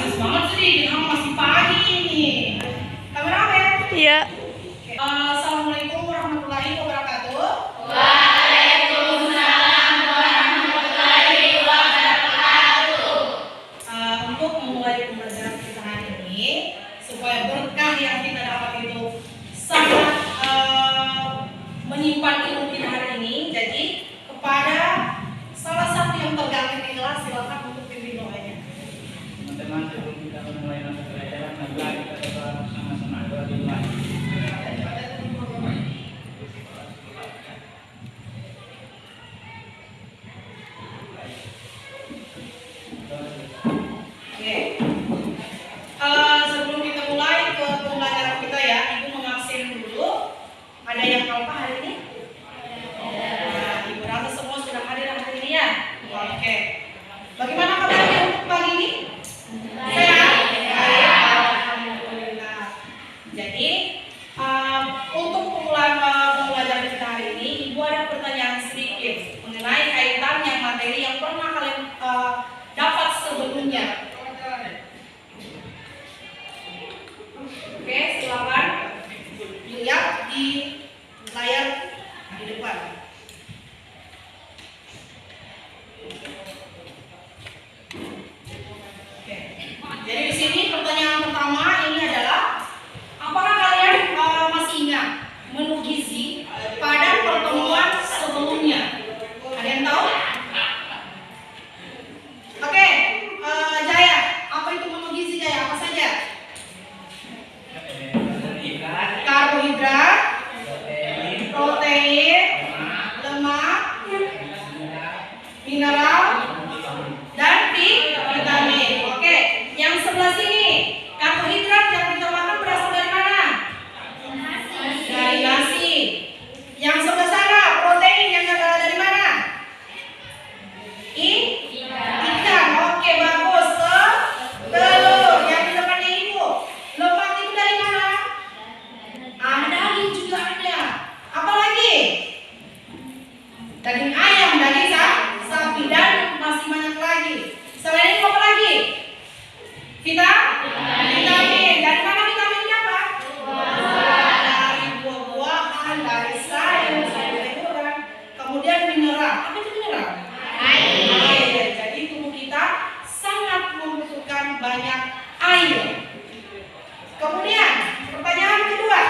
bagus banget sih, kita masih pagi nih. Kameramen? Iya. Assalamualaikum warahmatullahi wabarakatuh. Waalaikumsalam warahmatullahi wabarakatuh. Untuk memulai pembelajaran kita hari ini, supaya berkah yang kita dapat itu sangat menyimpan ilmu kita hari ini. Jadi kepada salah satu yang tergabung di kelas, silakan untuk pimpin doanya. Teman-teman, sebelum kita memulai mata pelajaran, marilah kita berdoa bersama-sama. Doa dimulai. Oke. Sebelum kita mulai ke pembelajaran kita ya, Ibu mengabsen dulu. Ada yang lupa hari ini? Nah, Ibu rasa semua sudah hadir hari ini ya? Oke. Bagaimana kabarnya untuk pagi ini? Sehat? Alhamdulillah. Jadi untuk pembelajaran kita hari ini, Ibu ada pertanyaan sedikit mengenai kaitannya materi yang pernah kalian dapat sebelumnya. Oke, silakan dilihat di layar di depan. Oke. Jadi di sini pertanyaan pertama ini adalah, apakah kalian masih ingat menu gizi pada pertemuan sebelumnya? Ada yang tahu? Oke, Jaya, apa itu menu gizi Jaya? Apa saja? Karbohidrat, protein, lemak, mineral, dan vitamin. Oke, yang sebelah sini karbohidrat yang kita makan berasal dari mana? Dari nasi. Yang sebelah sana protein yang dari mana? Ikan. Oke, bagus. Telur yang di depannya Ibu. Lemak itu dari mana? Daging juga ada. Apa lagi? Daging ayam, daging sapi, dan masih banyak lagi. Selain itu apa lagi? Vitamin. Dari mana vitaminnya apa? Dari buah-buahan, dari sayur-sayuran. Kemudian mineral. Apa itu mineral? Air. Jadi tubuh kita sangat membutuhkan banyak air. Kemudian pertanyaan kedua,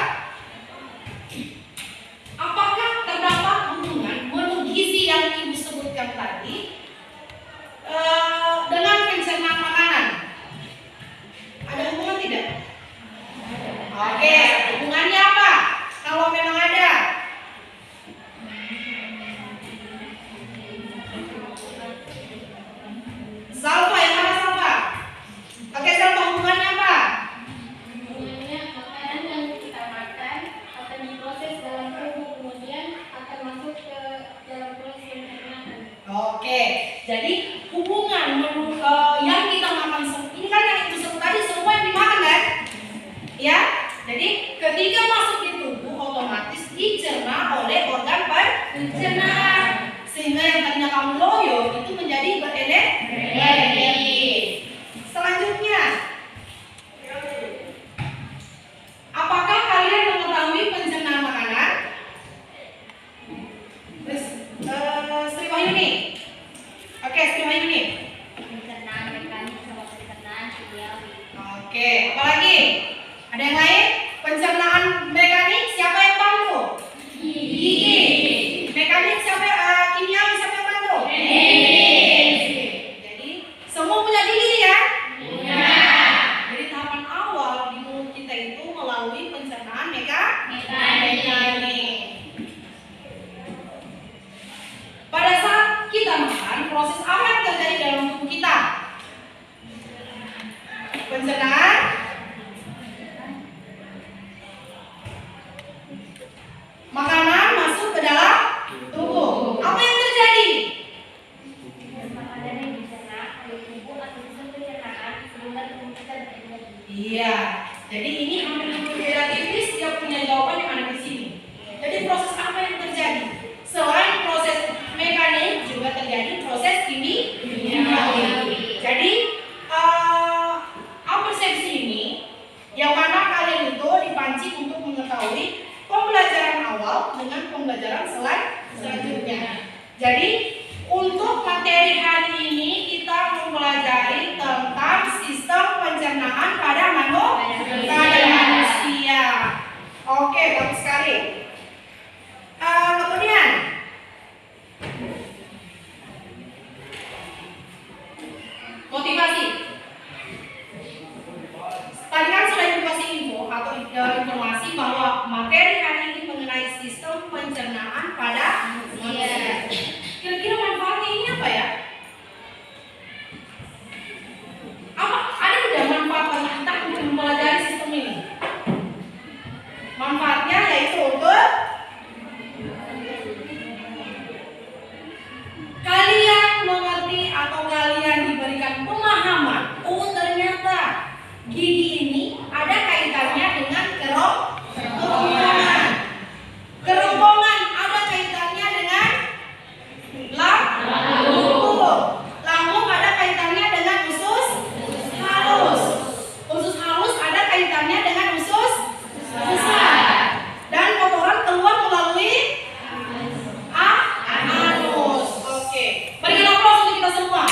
apakah terdapat hubungan menu gizi yang Ibu sebutkan tadi dengan pencernaan makanan? Ada hubungan tidak? Oke, hubungannya apa? Kalau memang ada. Salva, yang mana Salva? Oke, Salva, hubungannya apa? Hubungannya makanan yang kita makan akan diproses dalam tubuh, kemudian akan masuk ke dalam proses pencernaan. Oke, jadi hubungan menu yang kita makan ini kan yang Ibu sebut tadi semua yang dimakan kan? Ya, jadi ketika masuk di tubuh otomatis dicerna oleh organ pencernaan, sehingga yang tadinya kamu loyo itu menjadi berenergi. Selanjutnya, apakah kalian mengetahui pencernaan makanan? Sri Wahyuni. Oke, Sri Wahyuni. Pencernaan mekanik sama pencernaan kimiawi. Oke, apa lagi? Ada yang lain? Pencernaan mekanik siapa yang bantu? Gigi. Mekanik siapa? Kimiawi siapa yang bantu? Jadi semua punya gigi ya? Punya. Jadi tahapan awal di mulut kita itu melalui pencernaan mekanik. Pada saat kita makan, proses apa yang terjadi dalam tubuh kita? Pencernaan. Makanan masuk ke dalam tubuh. Apa yang terjadi? Makanan yang dicerna oleh tubuh atau sistem pencernaan sehingga tubuh kita berenergi. Iya. Jadi ini hampir berbeda tipis, dia punya jawaban yang ada di sini. Jadi proses apa yang terjadi? Selain proses mekanik juga terjadi proses kimiawi. Jadi pencernaan pada manusia. Oke, bagus sekali. Kemudian motivasi. Tadi kan sudah dikasih info atau informasi bahwa materi hari ini mengenai sistem pencernaan pada manusia. Kira-kira manfaatnya ini apa ya? Ada tidak manfaat kita untuk mempelajari sistem ini? Manfaatnya yaitu untuk kalian mengerti atau kalian diberikan pemahaman. Oh, ternyata gigi ini ada kaitannya dengan kerongkongan. Kerongkongan ada kaitannya dengan lambung. Lambung ada kaitannya dengan usus halus. Usus halus ada kaitannya dengan usus besar. Dan kotoran keluar melalui anus. Oke. Berikan aplaus untuk kita semua.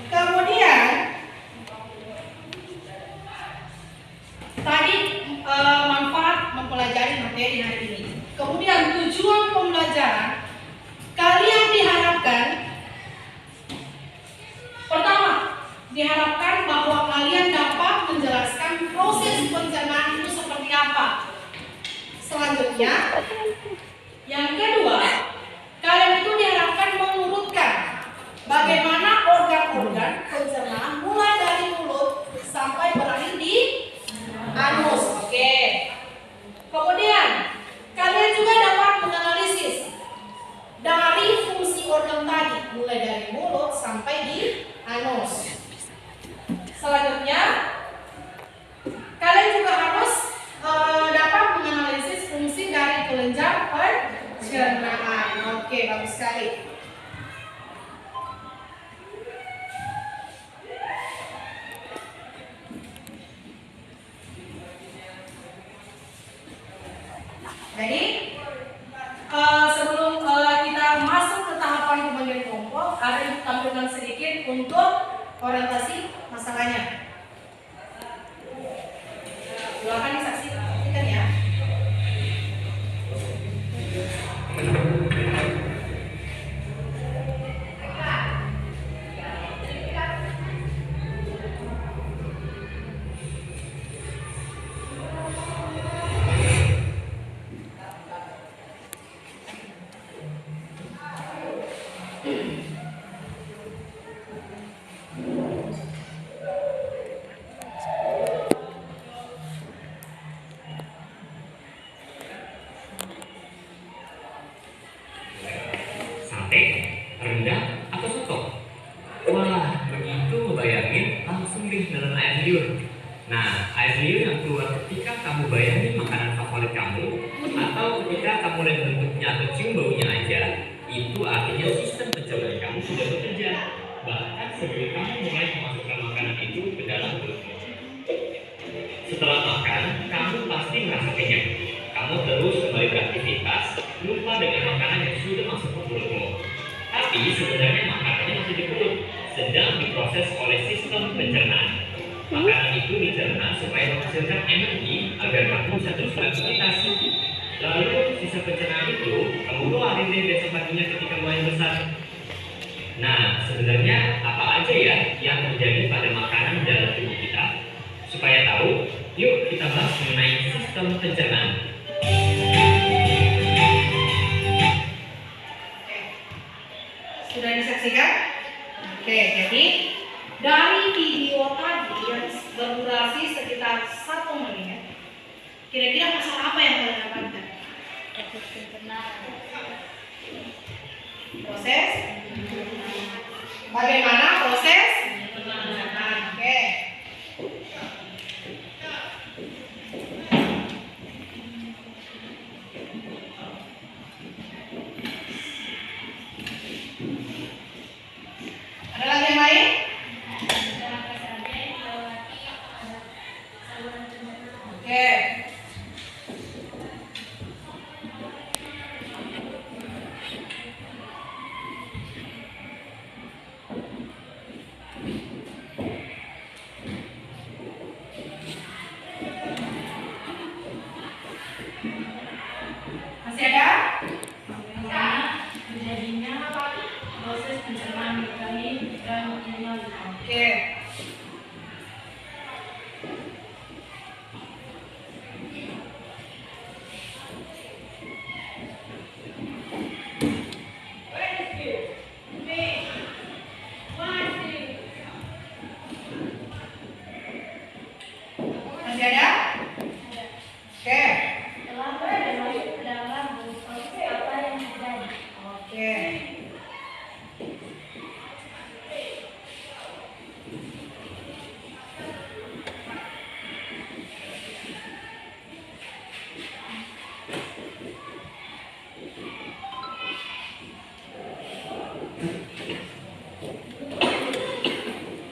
Kemudian tadi manfaat mempelajari materi hari ini. Kemudian tujuan pembelajaran kalian diharapkan pertama, diharapkan bahwa kalian dapat menjelaskan proses pencernaan itu seperti apa. Selanjutnya, yang kedua, kalian itu diharapkan mengurutkan bagaimana organ-organ pencernaan mulai dari mulut sampai berakhir di anus. Oke. Kemudian, kalian juga dapat menganalisis dari fungsi organ tadi mulai dari mulut sampai di anus. Selanjutnya, kalian juga harus dapat menganalisis fungsi dari kelenjar pencernaan. Oke, bagus sekali. Jadi sebelum kita masuk ke tahapan pembagian kelompok, ada yang tampilkan sedikit untuk orientasi masalahnya. Silakan disaksikan ya. Rendah atau soto? Wah, begitu ngebayangin langsung deh nelen air liur. Nah, air liur yang keluar ketika kamu bayangin makanan favorit kamu atau ketika kamu lihat bentuknya atau cium baunya aja, itu artinya sistem pencernaan kamu sudah bekerja. Bahkan sebelum kamu mulai memasukkan makanan itu ke dalam mulutmu. Setelah makan, kamu pasti merasa kenyang. Kamu terus kembali beraktivitas, lupa dengan makanan yang sudah masuk ke mulutmu. Tapi sebenarnya makanannya masih di mulut, sedang diproses oleh sistem pencernaan. Makanan itu dicerna supaya menghasilkan energi agar kamu bisa terus beraktivitas. Lalu sisa pencernaan itu kamu keluarin deh besok paginya ketika mulai besar. Nah, sebenarnya apa aja ya yang terjadi pada makanan dalam tubuh kita? Supaya tahu, yuk kita bahas mengenai sistem pencernaan. Sudah disaksikan? Oke, jadi dari video tadi yang berdurasi sekitar 1 menit, kira-kira masalah apa yang kalian dapatkan? Proses? Bagaimana proses? Oke. Ada lagi yang lain? Oke. proses pencernaan vitamin dan mineral. Oke. Masih ada? Oke. Setelah masuk ke dalam proses apa yang terjadi? Oke.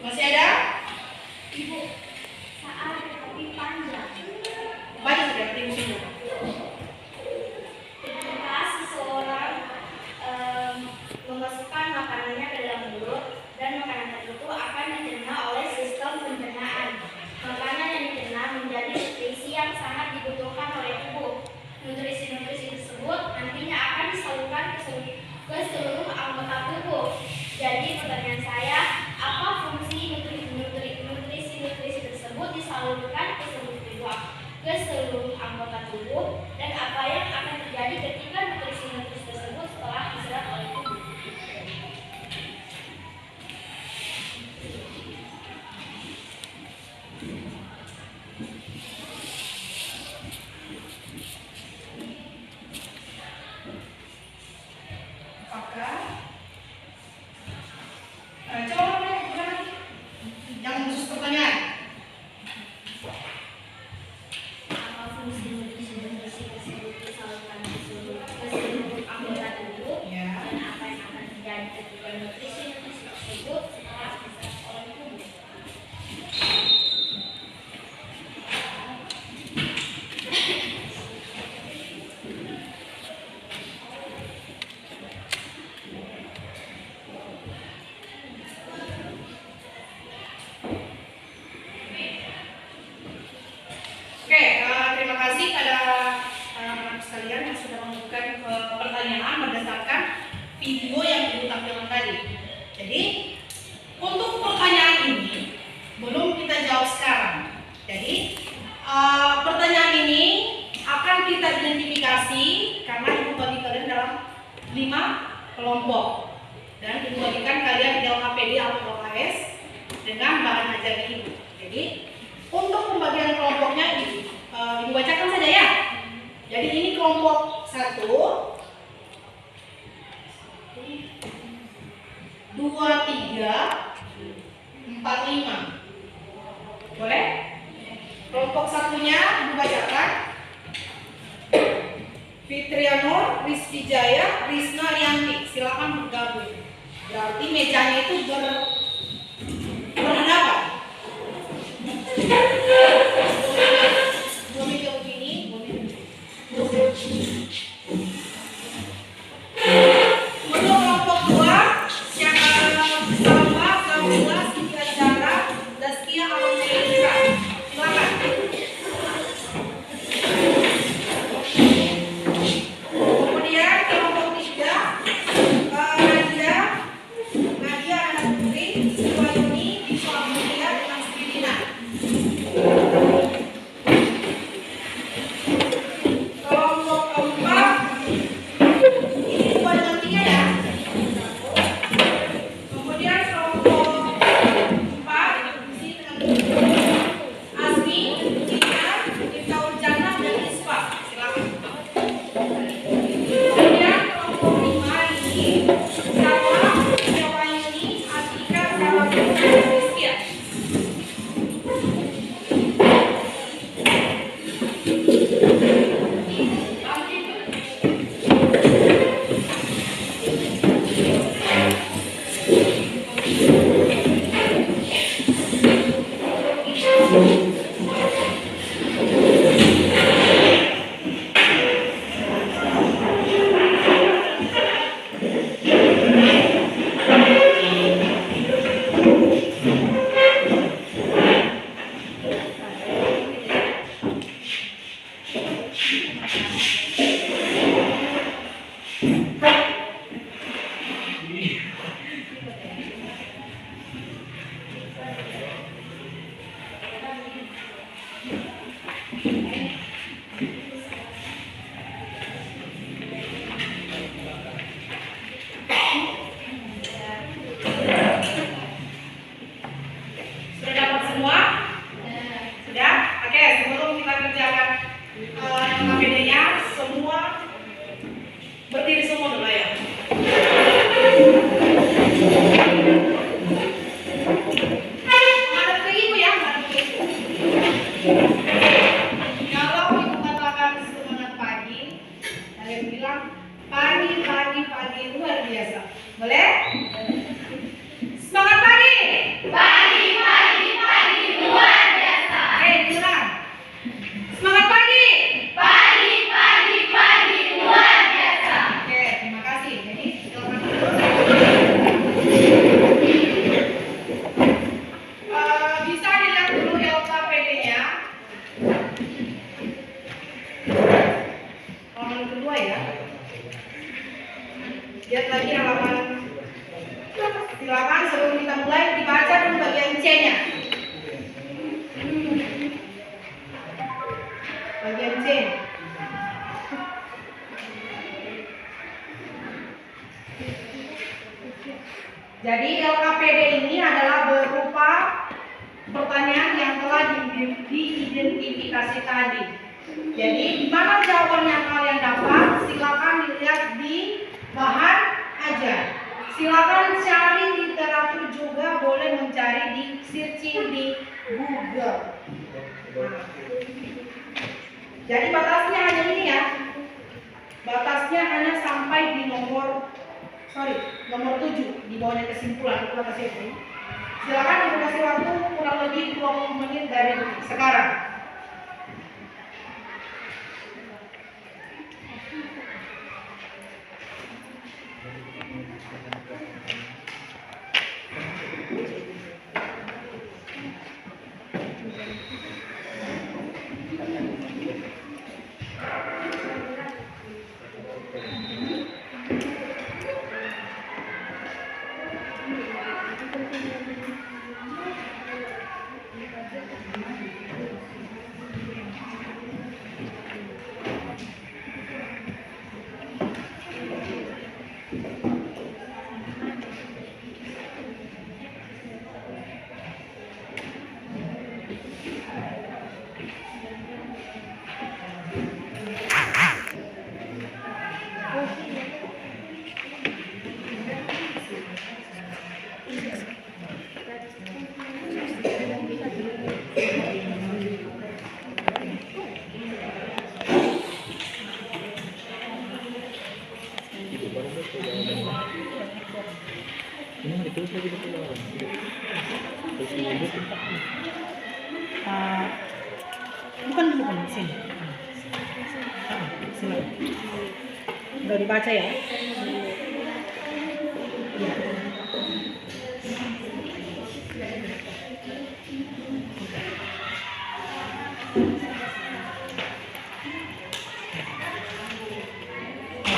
Masih ada? Ibu, saat kopi panjang, Banyak sudah primus itu. ketika seseorang memasukkan makanannya ke dalam mulut dan makanan tersebut akan dicerna oleh sistem pencernaan. Makanan yang dicerna menjadi nutrisi yang sangat dibutuhkan oleh tubuh. Nutrisi-nutrisi tersebut nantinya akan disalurkan ke seluruh anggota tubuh. Jadi pertanyaan saya, apa fungsi nutrisi-nutrisi tersebut disalurkan ke seluruh anggota tubuh, dan apa yang akan terjadi ketika nutrisi-nutrisi tersebut setelah diserap oleh tubuh? Apakah? Coba ulang lagi. Yang khusus pertanyaan. Apa fungsi nutrisi-nutrisi tersebut disalurkan ke seluruh anggota tubuh, Ya. dan apa yang akan terjadi ketika nutrisi-nutrisi tersebut setelah diserap oleh tubuh? Oke, terima kasih pada anak sekalian yang sudah memberikan pertanyaan berdasarkan video yang ibu tampilkan tadi. Jadi, untuk pertanyaan ini belum kita jawab sekarang. Jadi, pertanyaan ini akan kita identifikasi karena ibu bagi kalian dalam 5 kelompok dan ibu bagikan kalian di LKPD atau LKS dengan bahan ajar ibu. Jadi, untuk pembagian kelompoknya ibu bacakan saja ya. Jadi ini kelompok 1, 2, 3, 4, 5. Boleh? Kelompok satunya ibu bacakan. Fitrianur, Rizky Jaya, Risna Rianti. Silakan bergabung. Berarti mejanya itu berhadapan. Dua meja begini, untuk kelompok 2, Salma, Saula, Sintia Zara, Zaskia, Alonso, silakan. Kemudian kelompok 3, Nadia, Nadia anak putri, Boleh? Semangat pagi. Pagi, pagi, pagi, luar biasa. Oke, diulang. Semangat pagi. Pagi, pagi, pagi, luar biasa. Oke, terima kasih. Jadi silakan. Bisa dilihat dulu LKPD-nya. Halaman kedua ya. Lihat lagi halaman. Silakan sebelum kita mulai dibaca dulu bagian C-nya. Bagian C. Jadi LKPD ini adalah berupa pertanyaan yang telah diidentifikasi tadi. Jadi di mana jawaban yang kalian dapat, silakan dilihat di bahan ajar. Silakan cari literatur juga, boleh mencari di searching di Google. Nah, jadi batasnya hanya ini ya. Batasnya hanya sampai di nomor 7 di bawahnya kesimpulan batas itu. Silakan dikasih waktu kurang lebih 20 menit dari sekarang. Bukan sini. Silakan. Udah dibaca ya?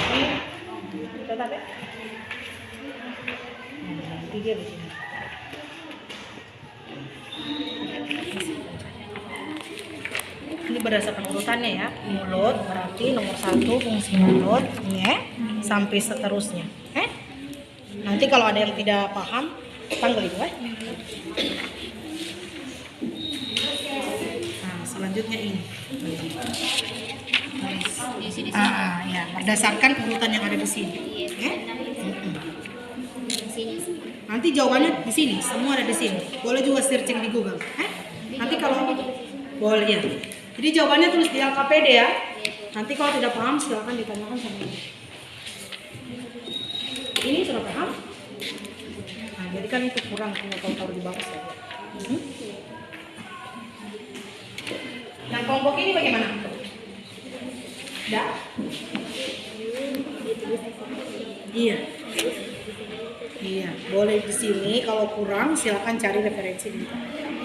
Oke, tetap ya. Nanti dia di sini. Ini berdasarkan urutannya ya. Mulut berarti nomor 1 fungsi mulut, ya, sampai seterusnya. Nanti kalau ada yang tidak paham, panggil itu ya. Nah, selanjutnya ini. Ya, berdasarkan urutan yang ada di sini. Nanti jawabannya di sini, semua ada di sini. Boleh juga searching di Google. Nanti kalau boleh ya. Jadi jawabannya tulis di LKPD ya. Nanti kalau tidak paham silakan ditanyakan sama ibu. Ini sudah paham? Nah, jadi kan itu kurang kalau taruh di bawah saja. Yang kelompok ini bagaimana? Dah? Iya. Iya, boleh di sini. Kalau kurang silakan cari referensi di internet.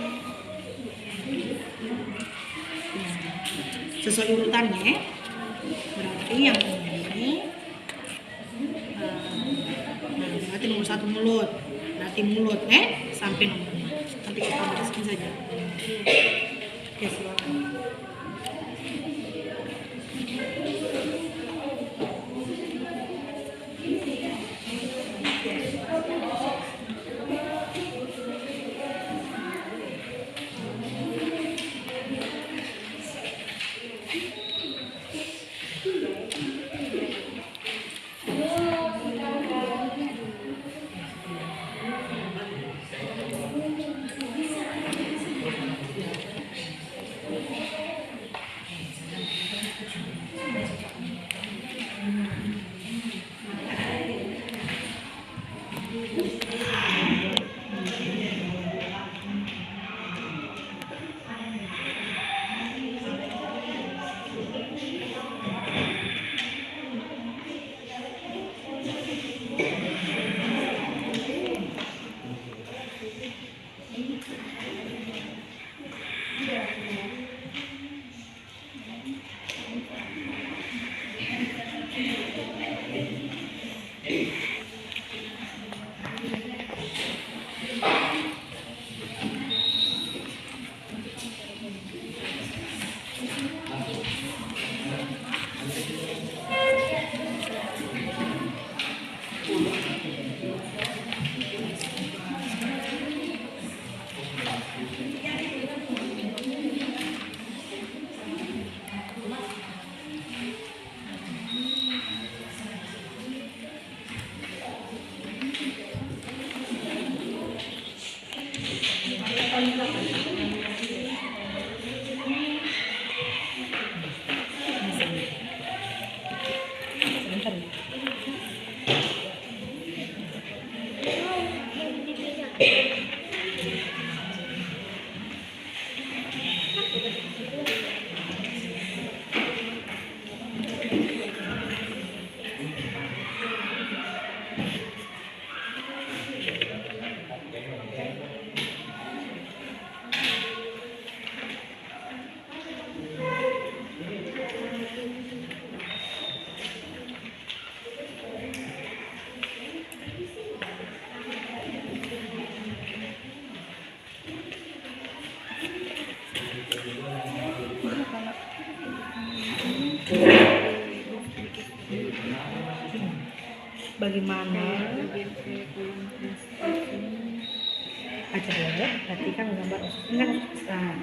Sesuai urutannya, berarti yang ini berarti nomor 1 mulut, berarti mulut sampai nomor 5. Nanti kita masukin saja. Oke, silakan. Bagaimana acara perhatikan gambar usus ini kan besar.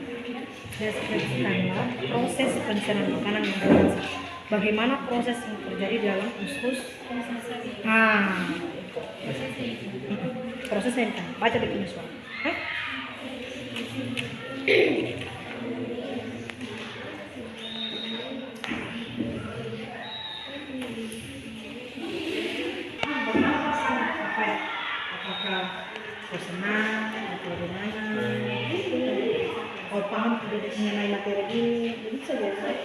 Deskripsikanlah proses pencernaan makanan yang berhasil. Bagaimana proses yang terjadi dalam usus? Prosesnya kan baca di punya suara. Kau senang atau bagaimana? Kau paham mengenai materi ini? Bisa jadi.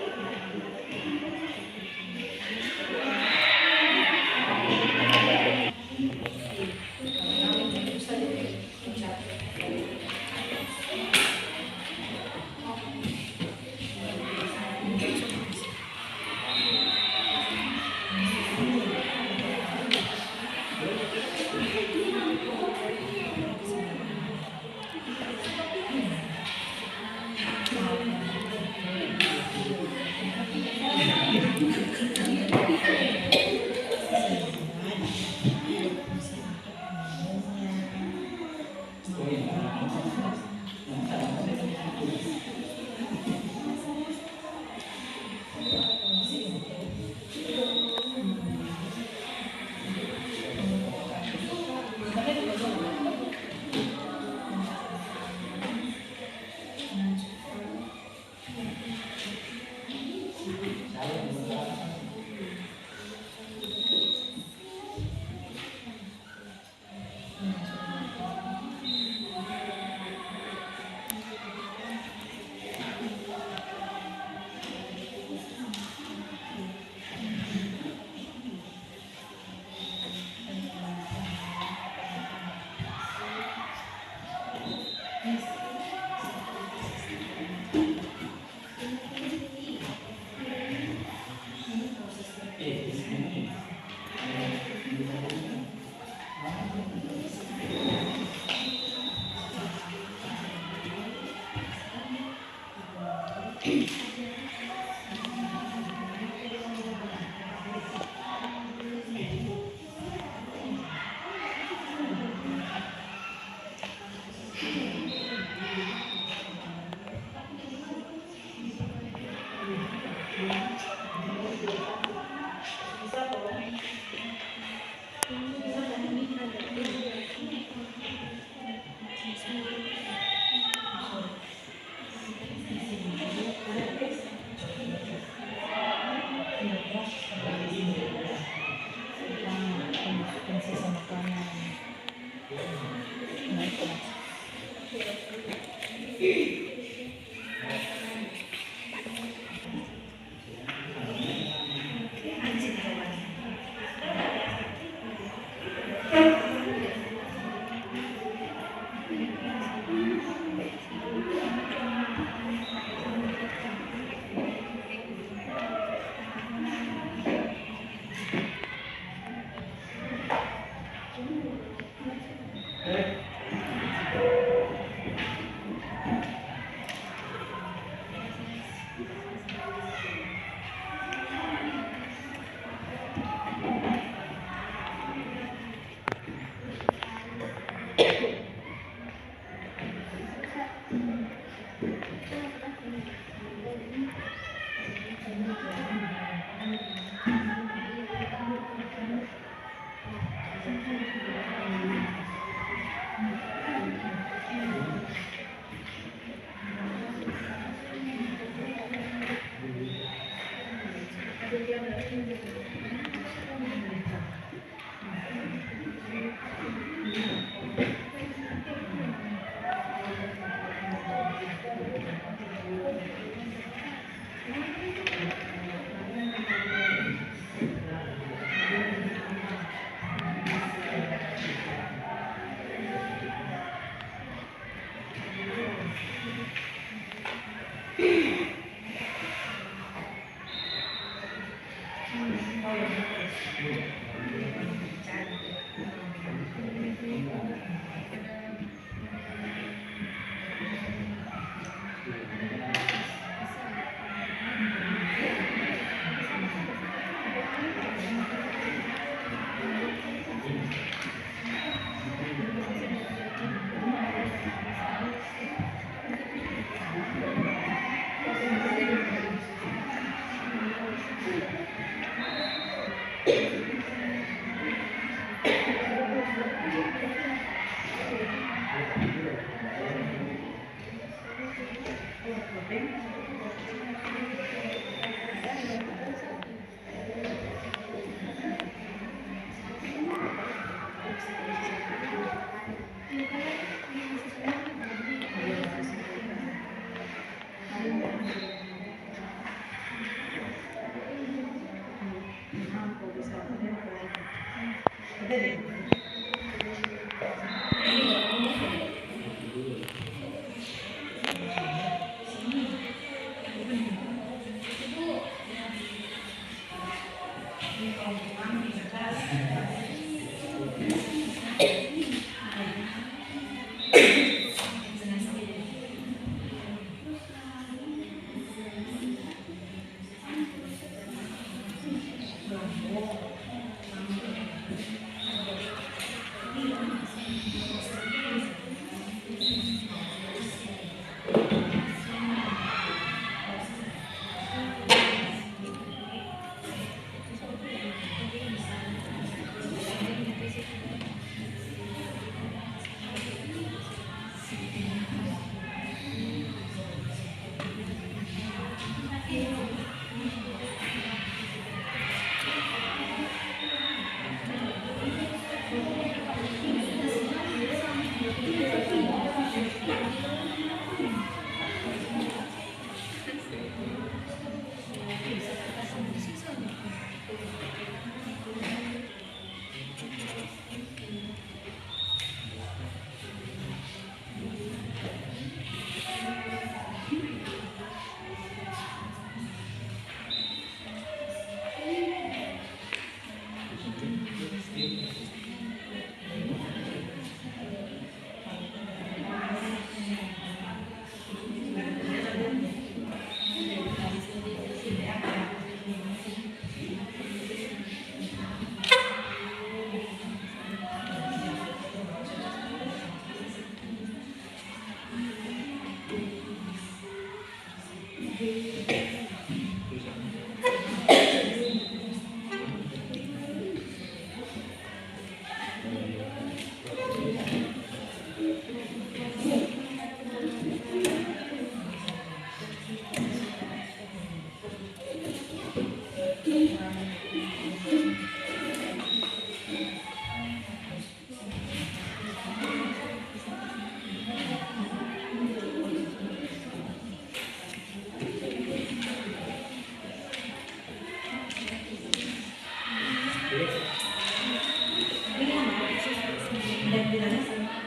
bidang-bidangnya sama.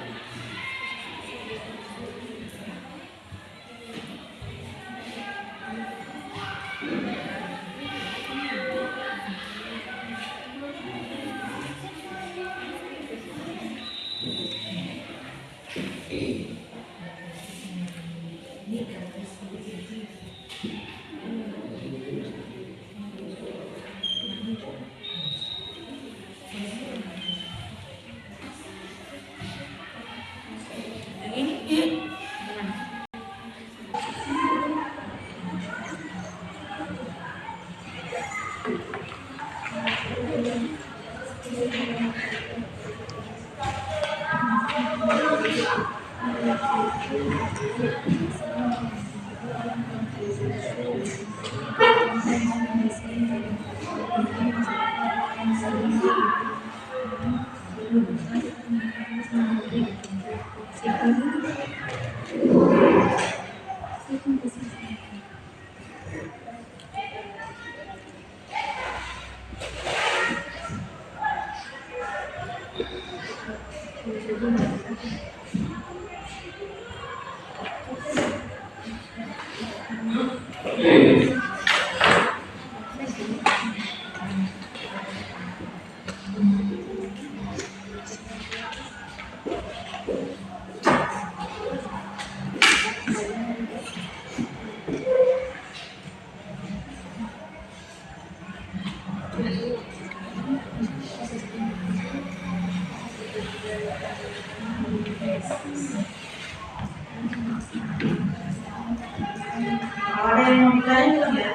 Kalau ada yang mau ditanya belum ya?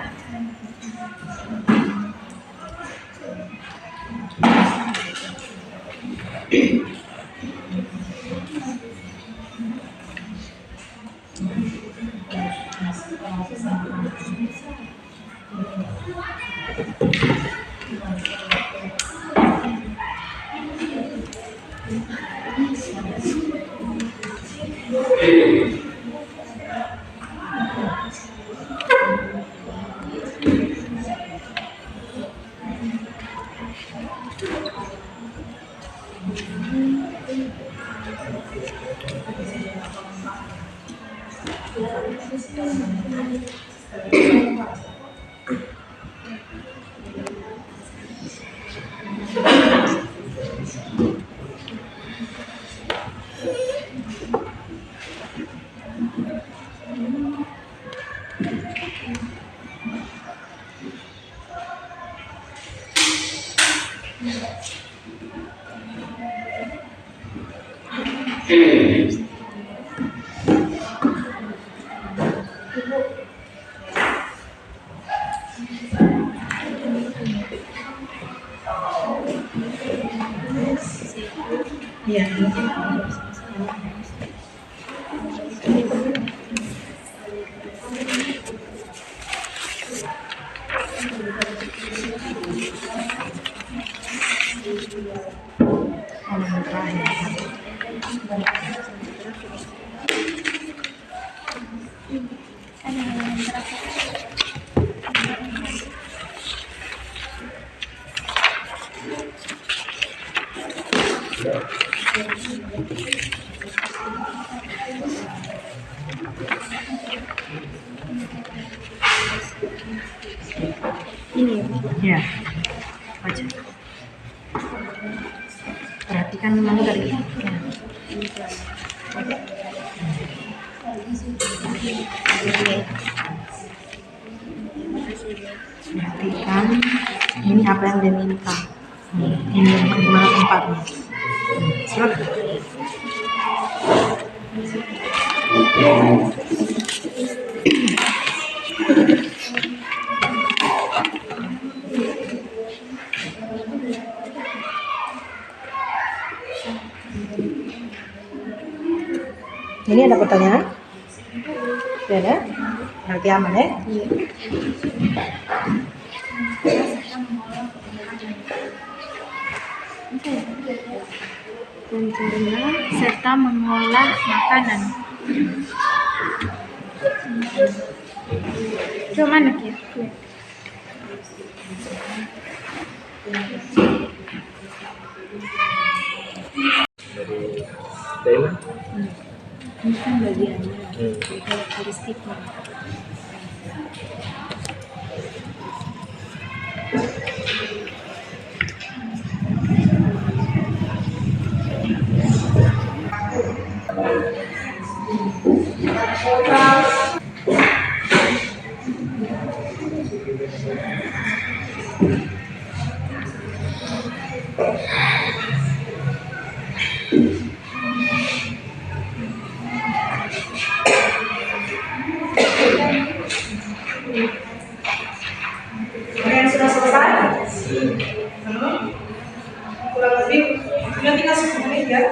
Iya. Ya, baca. Perhatikan memang dari ya. Perhatikan ini apa yang dia minta. Ini bagaimana tempatnya. Silakan. Ini ada pertanyaan? Tidak ada? Berarti aman ya? Iya. Mencerna serta mengolah makanan. Coba mana ya? Dari bagiannya, dari karakteristiknya. Kalian sudah selesai? Kurang lebih sudah tinggal 10 menit ya.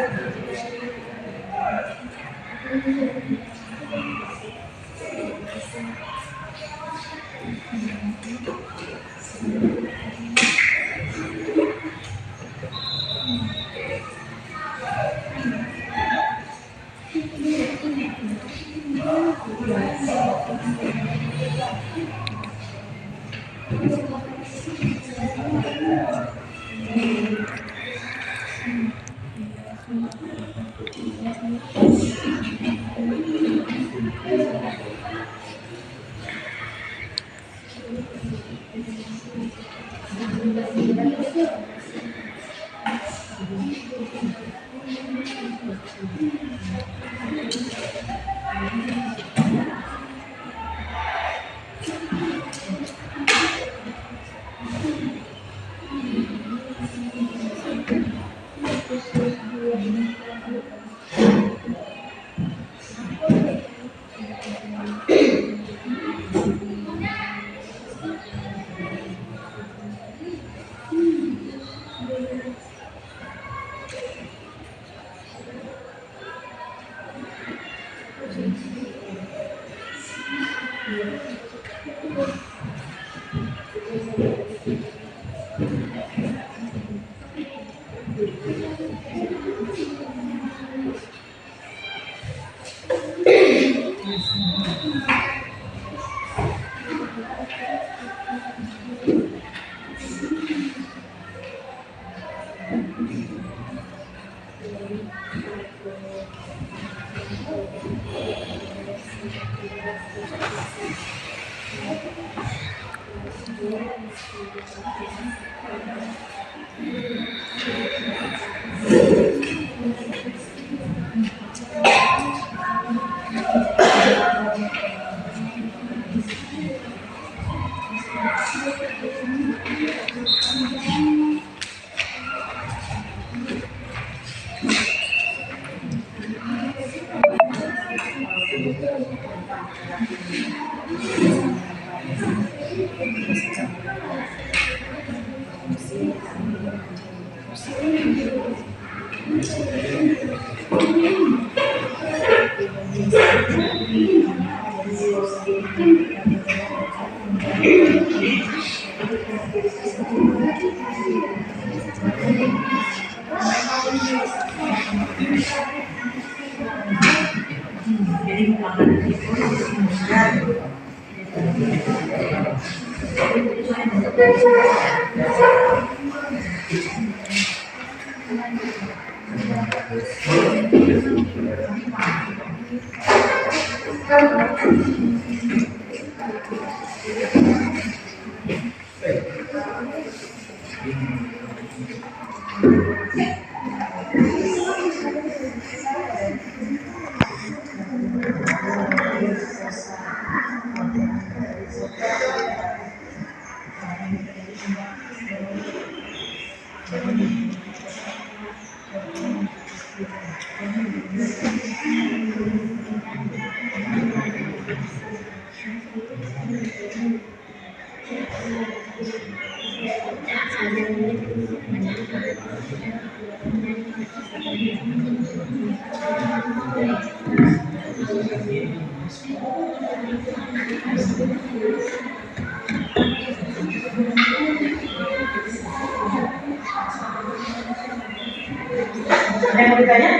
Ada yang mau ditanya?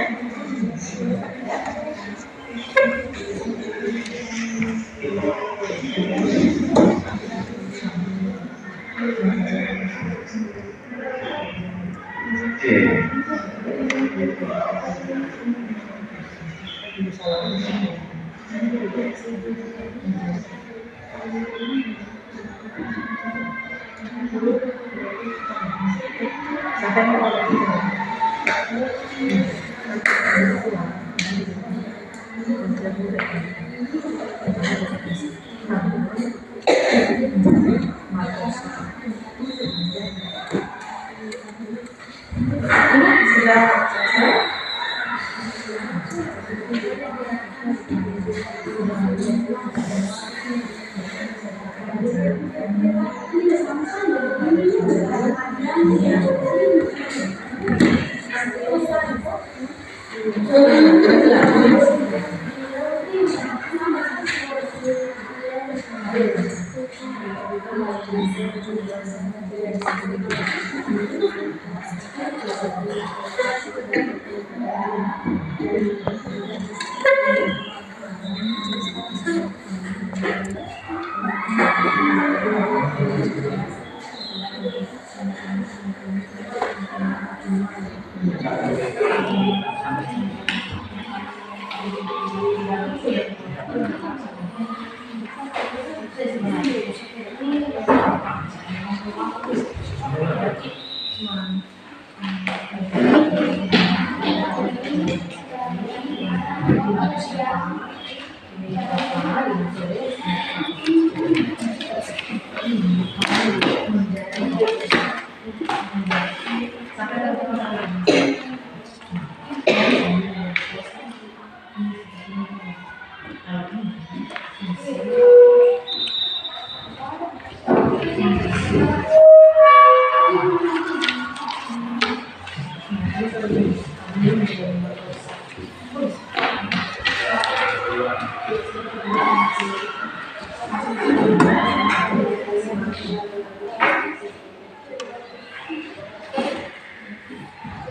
Oke.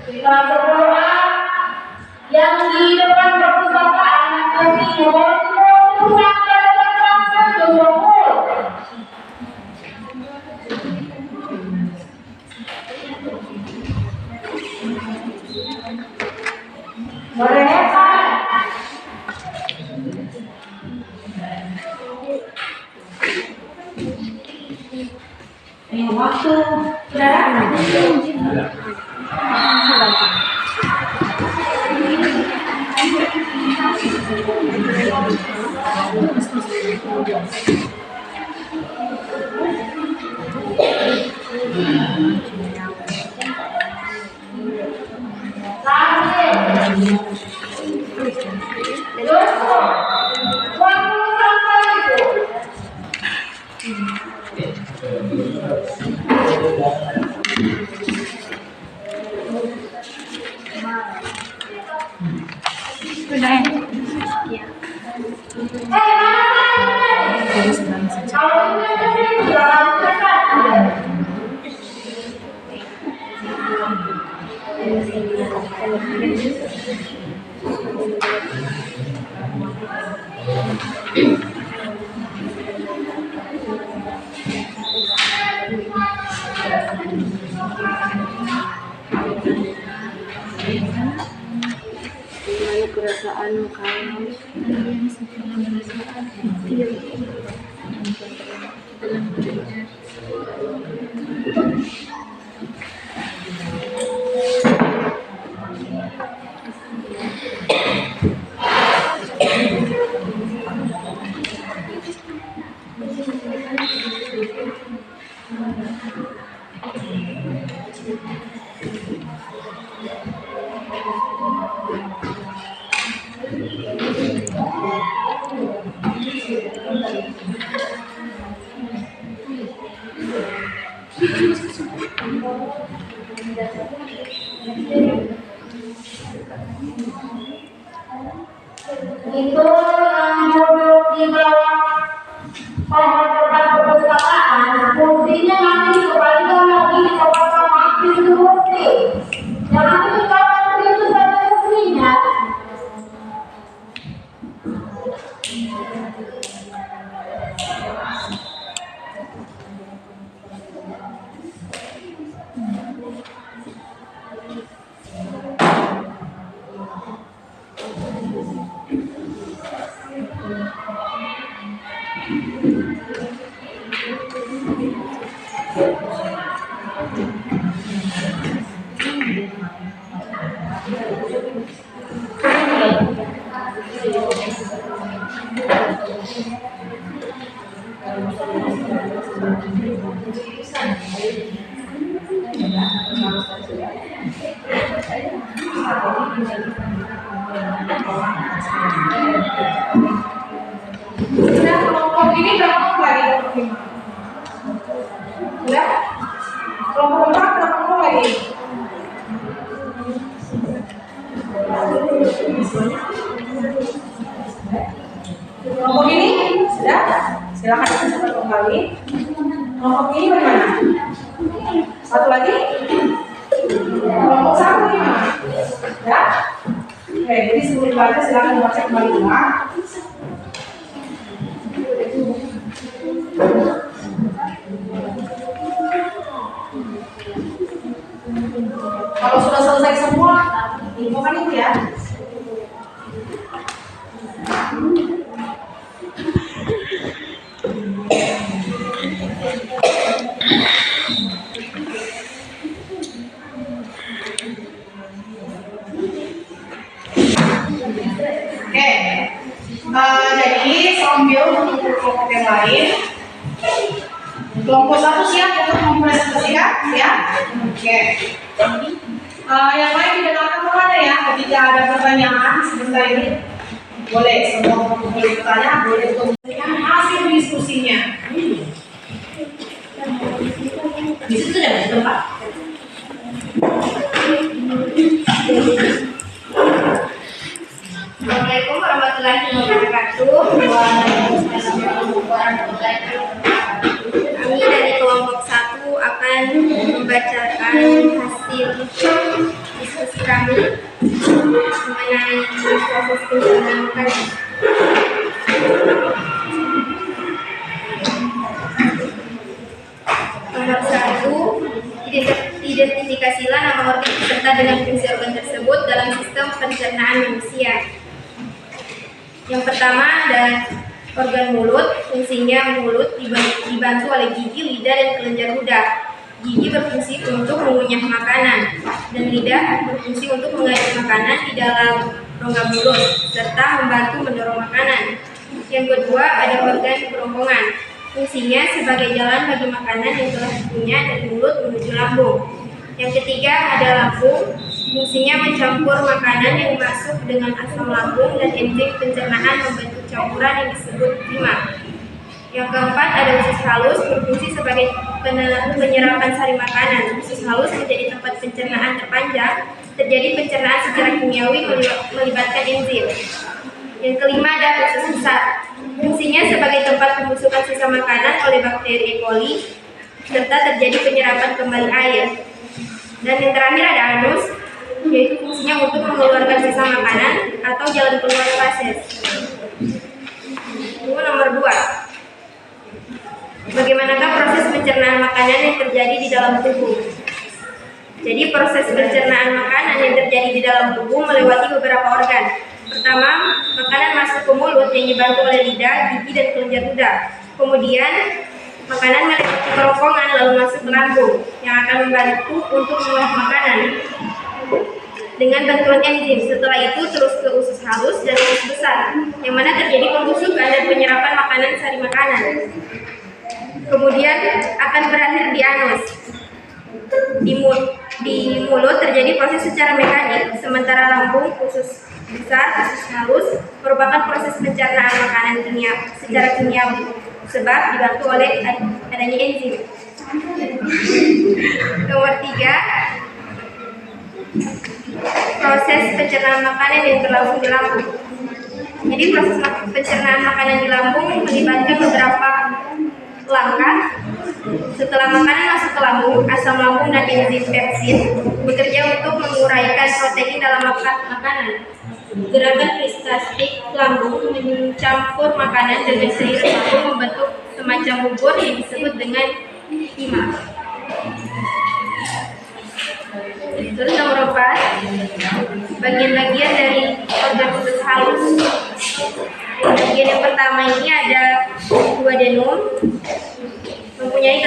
Kita berdoa yang di depan perpustakaan nanti nomor 20 sampai 20. Mereka waktu perasaan kamu itu yang duduk di bawah pohon depan perpustakaan, kursinya nanti kembalikan lagi ke belakang aktif kursi. Jangan dikatakan begitu saja kursinya. Sudah kelompok ini berapa kelompok lagi? Kelompok 5. Sudah? Kelompok 4 berapa kelompok lagi? Kelompok ini sudah? Silakan dicatat kembali. Kelompok ini bagaimana? Satu lagi? Kelompok 1 gimana? Ya? Oke, jadi sebelum belajar silakan membaca kembali ulang. Kalau sudah selesai semua, infokan itu ya. Oke, jadi sambil menunggu kelompok yang lain, kelompok 1 siap untuk mempresentasikan, ya? Oke. Yang lain didengarkan kemana ya? Ketika ada pertanyaan sebentar ini, boleh semua boleh bertanya, boleh untuk memberikan hasil diskusinya. Di situ sudah ada tempat. Assalamualaikum warahmatullahi wabarakatuh. Kami dari kelompok 1 akan membacakan hasil diskusi kami mengenai proses pencernaan makanan. Nomor 1, identifikasilah nama organ peserta dengan fungsi organ tersebut dalam sistem pencernaan manusia. Yang pertama ada organ mulut, fungsinya mulut dibantu oleh gigi, lidah, dan kelenjar ludah. Gigi berfungsi untuk mengunyah makanan, dan lidah berfungsi untuk mengalir makanan di dalam rongga mulut, serta membantu mendorong makanan. Yang kedua ada organ kerongkongan, fungsinya sebagai jalan bagi makanan yang telah dikunyah dari mulut menuju lambung. Yang ketiga ada lambung, fungsinya mencampur makanan yang masuk dengan asam lambung dan enzim pencernaan membentuk campuran yang disebut enzim. Yang keempat ada usus halus, berfungsi sebagai penyerapan sari makanan. Usus halus menjadi tempat pencernaan terpanjang, terjadi pencernaan secara kimiawi melibatkan enzim. Yang kelima ada usus besar, fungsinya sebagai tempat pembusukan sisa makanan oleh bakteri E. coli, serta terjadi penyerapan kembali air. Dan yang terakhir ada anus, yaitu fungsinya untuk mengeluarkan sisa makanan atau jalan keluar feses. Nomor 2, bagaimanakah proses pencernaan makanan yang terjadi di dalam tubuh? Jadi proses pencernaan makanan yang terjadi di dalam tubuh melewati beberapa organ. Pertama, makanan masuk ke mulut yang dibantu oleh lidah, gigi, dan kelenjar ludah. Kemudian makanan melewati kerongkongan lalu masuk ke lambung yang akan membantu untuk mengolah makanan dengan bantuan enzim. Setelah itu terus ke usus halus dan usus besar, yang mana terjadi pembusukan dan penyerapan makanan sari makanan. Kemudian akan berakhir di anus. Di mulut terjadi proses secara mekanik, sementara lambung, usus besar, usus halus merupakan proses pencernaan makanan secara kimiawi, sebab dibantu oleh adanya enzim. Nomor 3, proses pencernaan makanan yang berlangsung di lambung. Jadi proses pencernaan makanan di lambung melibatkan beberapa langkah. Setelah makanan masuk ke lambung, asam lambung dan enzim pepsin bekerja untuk menguraikan protein dalam makanan. Gerakan peristaltik lambung mencampur makanan dengan cairan lambung membentuk semacam bubur yang disebut dengan hima. Terus nomor 4, bagian-bagian dari organ usus halus. Bagian yang pertama ini ada duodenum, mempunyai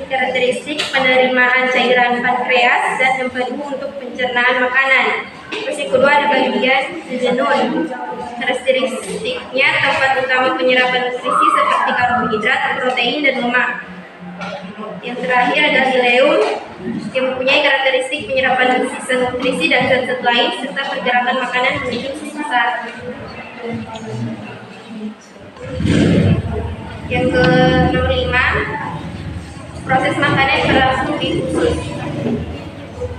karakteristik penerimaan cairan pankreas dan empedu untuk pencernaan makanan. Terus yang kedua ada bagian duodenum, karakteristiknya tempat utama penyerapan nutrisi seperti karbohidrat, protein, dan lemak. Yang terakhir adalah ileum, yang mempunyai karakteristik penyerapan sisa nutrisi dan zat-zat lain serta pergerakan makanan menuju usus besar. Yang ke nomor 5, proses makanan berlangsung di usus.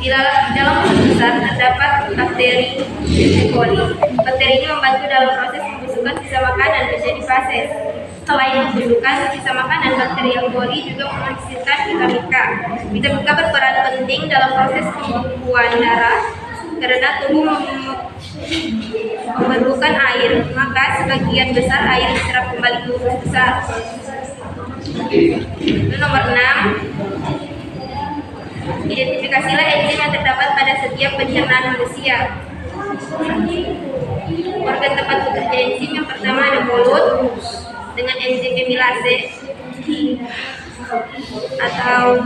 Di dalam usus besar terdapat bakteri E. coli. Bakteri ini membantu dalam proses pembusukan sisa makanan menjadi fases. Selain pembusukan sisa makanan, bakteri E. coli juga menghasilkan vitamin K. Vitamin K berperan penting dalam proses pembekuan darah karena tubuh memerlukan air, maka sebagian besar air diserap kembali ke usus besar. Lalu nomor 6, identifikasilah enzim yang terdapat pada setiap pencernaan manusia. Organ tempat bekerja enzim yang pertama ada mulut dengan enzim amilase atau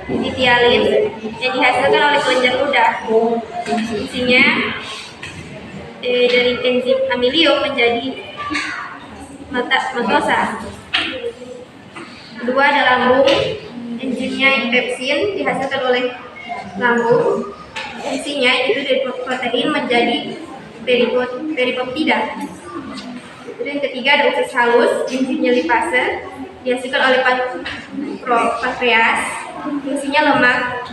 ditialin yang dihasilkan oleh kelenjar ludah. Fungsinya dari enzim amilium menjadi matosa. Kedua ada lambung, enzimnya pepsin dihasilkan oleh lambung. Fungsinya itu dari protein menjadi peripeptida. Yang ketiga ada usus halus, enzimnya lipase dihasilkan oleh pankreas. Fungsinya lemak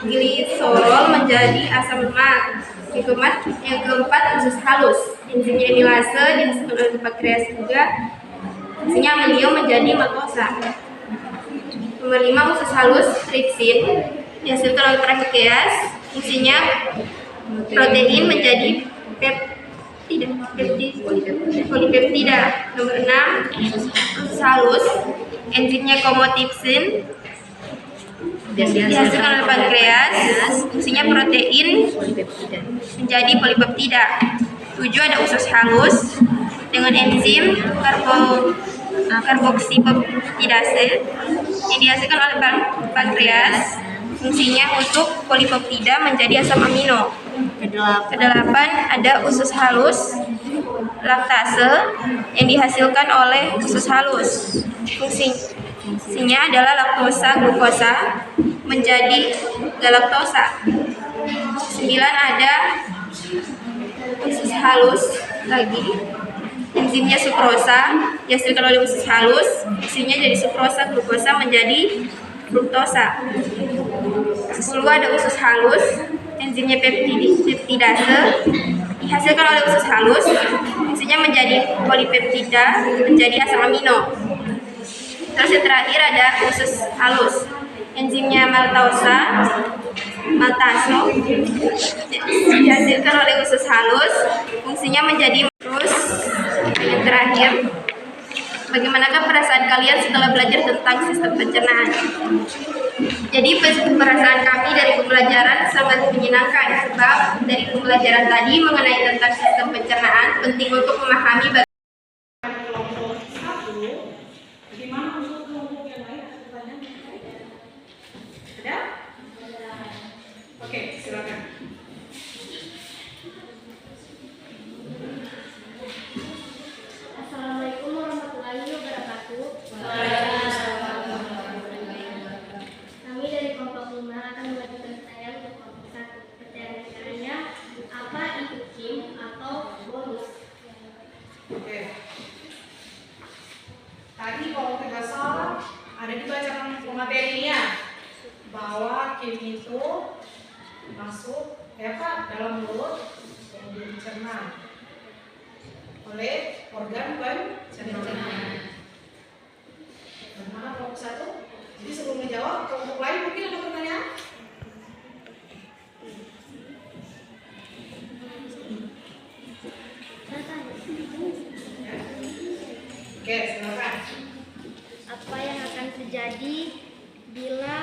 gliserol menjadi asam lemak. Yang keempat usus halus, enzimnya amilase dihasilkan oleh pankreas juga. Fungsinya amilium menjadi matosa. Nomor 5 usus halus tripsin dihasilkan oleh pankreas. Fungsinya protein menjadi polipeptida. Nomor 6 usus halus, enzimnya chymotrypsin dihasilkan oleh pankreas. Fungsinya protein menjadi polipeptida. 7 ada usus halus dengan enzim karboksipeptidase yang dihasilkan oleh pankreas. Fungsinya untuk polipeptida menjadi asam amino. Kedelapan ada usus halus laktase yang dihasilkan oleh usus halus. Fungsinya adalah laktosa glukosa menjadi galaktosa. 9 ada usus halus lagi, enzimnya sukrosa dihasilkan oleh usus halus. Fungsinya jadi sukrosa glukosa menjadi fruktosa. 10 ada usus halus, enzimnya peptidase dihasilkan oleh usus halus. Fungsinya menjadi polipeptida menjadi asam amino. Terus yang terakhir ada usus halus, enzimnya maltase dihasilkan oleh usus halus. Fungsinya menjadi. Terus yang terakhir, bagaimanakah perasaan kalian setelah belajar tentang sistem pencernaan? Jadi perasaan kami dari pembelajaran sangat menyenangkan, sebab dari pembelajaran tadi mengenai tentang sistem pencernaan penting untuk memahami kelompok 1. Gimana untuk kelompok yang lain? Ada? Oke, silakan. Assalamualaikum warahmatullahi wabarakatuh. Kami dari kelompok 5 akan membagikan saya untuk kelompok 1. Pertanyaannya, apa itu kim atau bonus? Oke. Tadi kalau tidak salah ada dibacakan materinya bahwa kim itu masuk dalam mulut yang dicerna oleh organ pencernaan. Bagaimana kelompok 1? Jadi sebelum menjawab, kelompok lain mungkin ada pertanyaan? Ya. Oke, silakan. Apa yang akan terjadi bila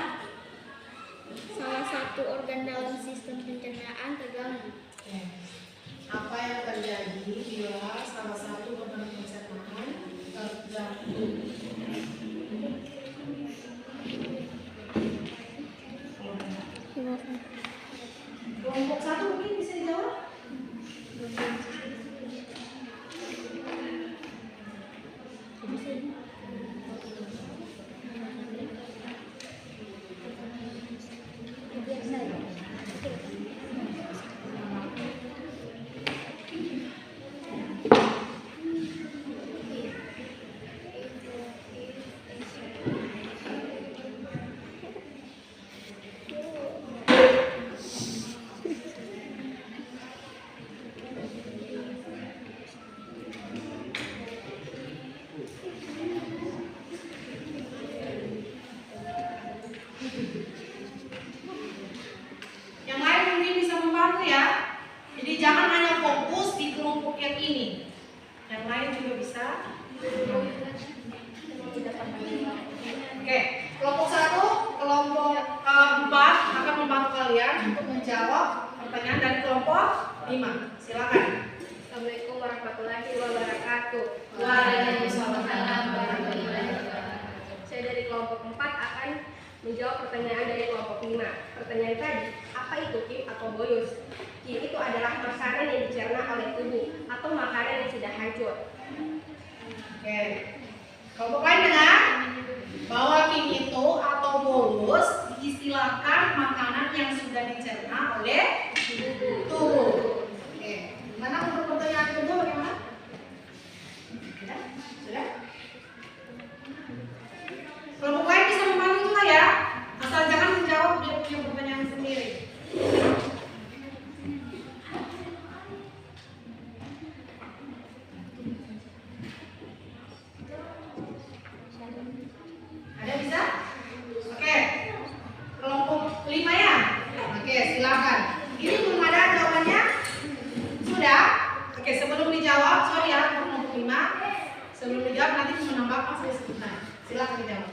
salah satu organ dalam sistem pencernaan terganggu? Apa yang terjadi bila salah satu organ pencernaan terganggu? Kelompok 1 mungkin bisa dijawab? ini. Yang lain juga bisa. Oke, kelompok 1, kelompok 4 akan membantu kalian untuk menjawab pertanyaan dari kelompok 5. Silakan. Assalamualaikum warahmatullahi wabarakatuh. Waalaikumsalam. Saya dari kelompok 4 akan menjawab pertanyaan dari kelompok 5. Pertanyaan tadi, apa itu kim atau bolus? Kim itu adalah makanan yang dicerna oleh tubuh atau makanan yang sudah hancur. Oke. Kelompok lain dengar bahwa kim itu atau bolus diistilahkan makanan yang sudah dicerna oleh tubuh. Oke. Mana untuk pertanyaan kedua bagaimana? Sudah? Kelompok lain bisa membantu juga ya, asal jangan menjawab dia punya pertanyaan sendiri. Ada bisa? Oke. Kelompok 5 ya? Oke, silakan. Ini belum ada jawabannya? Sudah? Oke, sebelum dijawab, sorry ya, kelompok 5. Sebelum dijawab nanti menambahkan saya sebutkan. Silakan dijawab.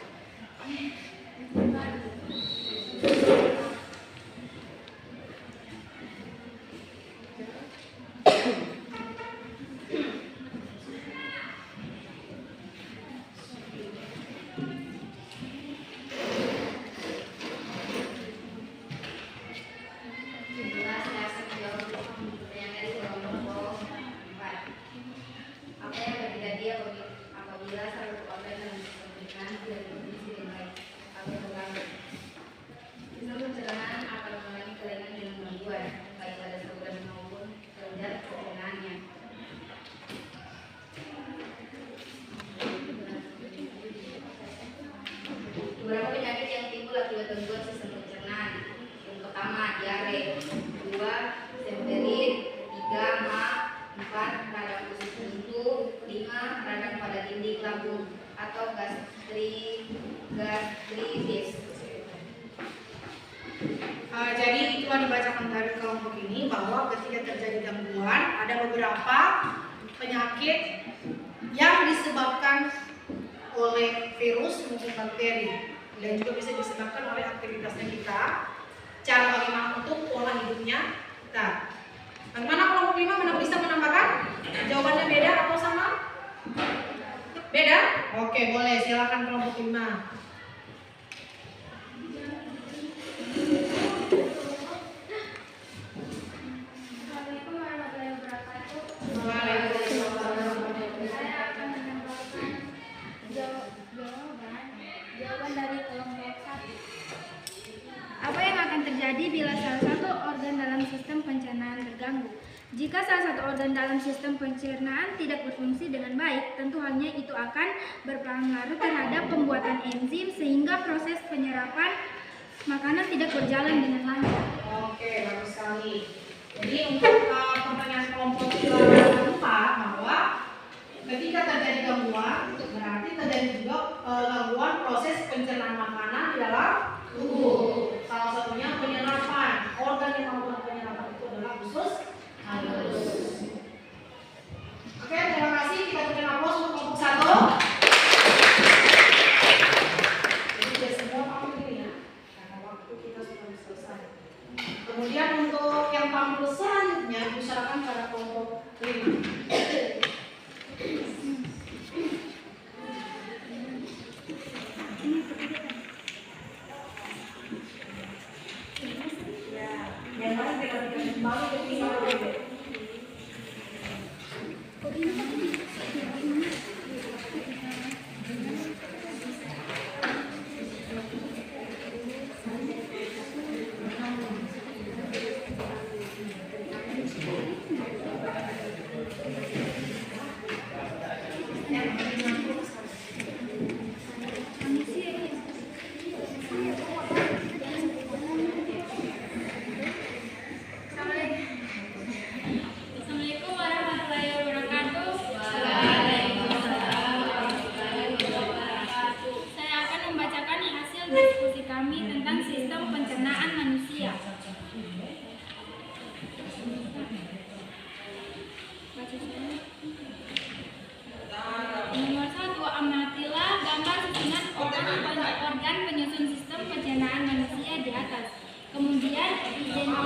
Jelas saya akan menjawab pertanyaan dari kelompok 4. Apa yang terjadi apabila saluran organ dan sistem pencernaan tidak berfungsi dengan baik atau terganggu? Sistem pencernaan akan mengalami kelainan dengan gangguan baik pada saluran maupun kelenjar pencernaannya. Beberapa penyakit yang timbul akibat gangguan sistem pencernaan. Yang pertama, diare. 2, semperit. 3, ma. 4, radang usus buntu. 5, radang pada dinding lambung atau gastritis. Jadi itulah dibacakan dari kelompok ini bahwa ketika terjadi gangguan ada beberapa penyakit yang disebabkan oleh virus maupun bakteri dan juga bisa disebabkan oleh aktivitasnya kita, cara bagaimana untuk pola hidupnya kita. Bagaimana kelompok 5 mana bisa menambahkan? Jawabannya beda atau sama? Beda? Oke, boleh, silakan kelompok 5. Assalamualaikum warahmatullahi wabarakatuh. Waalaikumsalam. Saya akan menambahkan jawaban dari kelompok 1. Apa yang akan terjadi bila salah satu organ dalam sistem pencernaan terganggu? Jika salah satu organ dalam sistem pencernaan tidak berfungsi dengan baik, tentu halnya itu akan berpengaruh terhadap pembuatan enzim sehingga proses penyerapan makanan tidak berjalan dengan lancar. Oke, bagus sekali. Jadi untuk pertanyaan kelompok 4 bahwa ketika terjadi gangguan berarti terjadi juga gangguan proses pencernaan makanan di dalam tubuh. Salah satunya penyerapan. Organ yang melakukan penyerapan itu adalah usus halus. Oke, terima kasih. Kita berikan aplaus untuk kelompok 1. Jadi sudah semua paham ini ya, karena waktu kita sudah selesai. Kemudian untuk yang tampil selanjutnya diserahkan pada kelompok 5. Yang lain kita berikan kembali ke 5.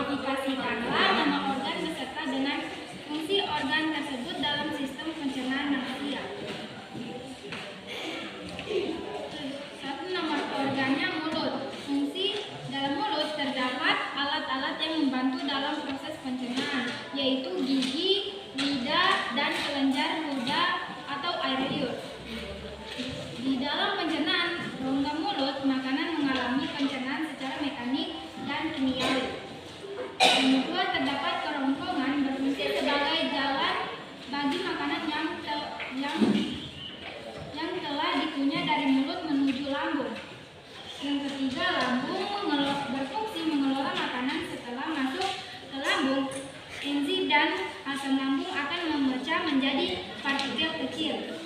Identifikasikanlah nama organ beserta dengan fungsi organ tersebut dalam sistem pencernaan manusia. 1. Nomor organnya mulut. Fungsi dalam mulut terdapat alat-alat yang membantu dalam proses pencernaan, yaitu gigi, lidah, dan kelenjar ludah atau air liur. Di dalam pencernaan rongga mulut, makanan mengalami pencernaan secara mekanik dan kimiawi. Yang kedua, terdapat kerongkongan berfungsi sebagai jalan bagi makanan yang telah dikunyah dari mulut menuju lambung. Yang ketiga, lambung berfungsi mengelola makanan setelah masuk ke lambung. Enzim dan asam lambung akan memecah menjadi partikel kecil.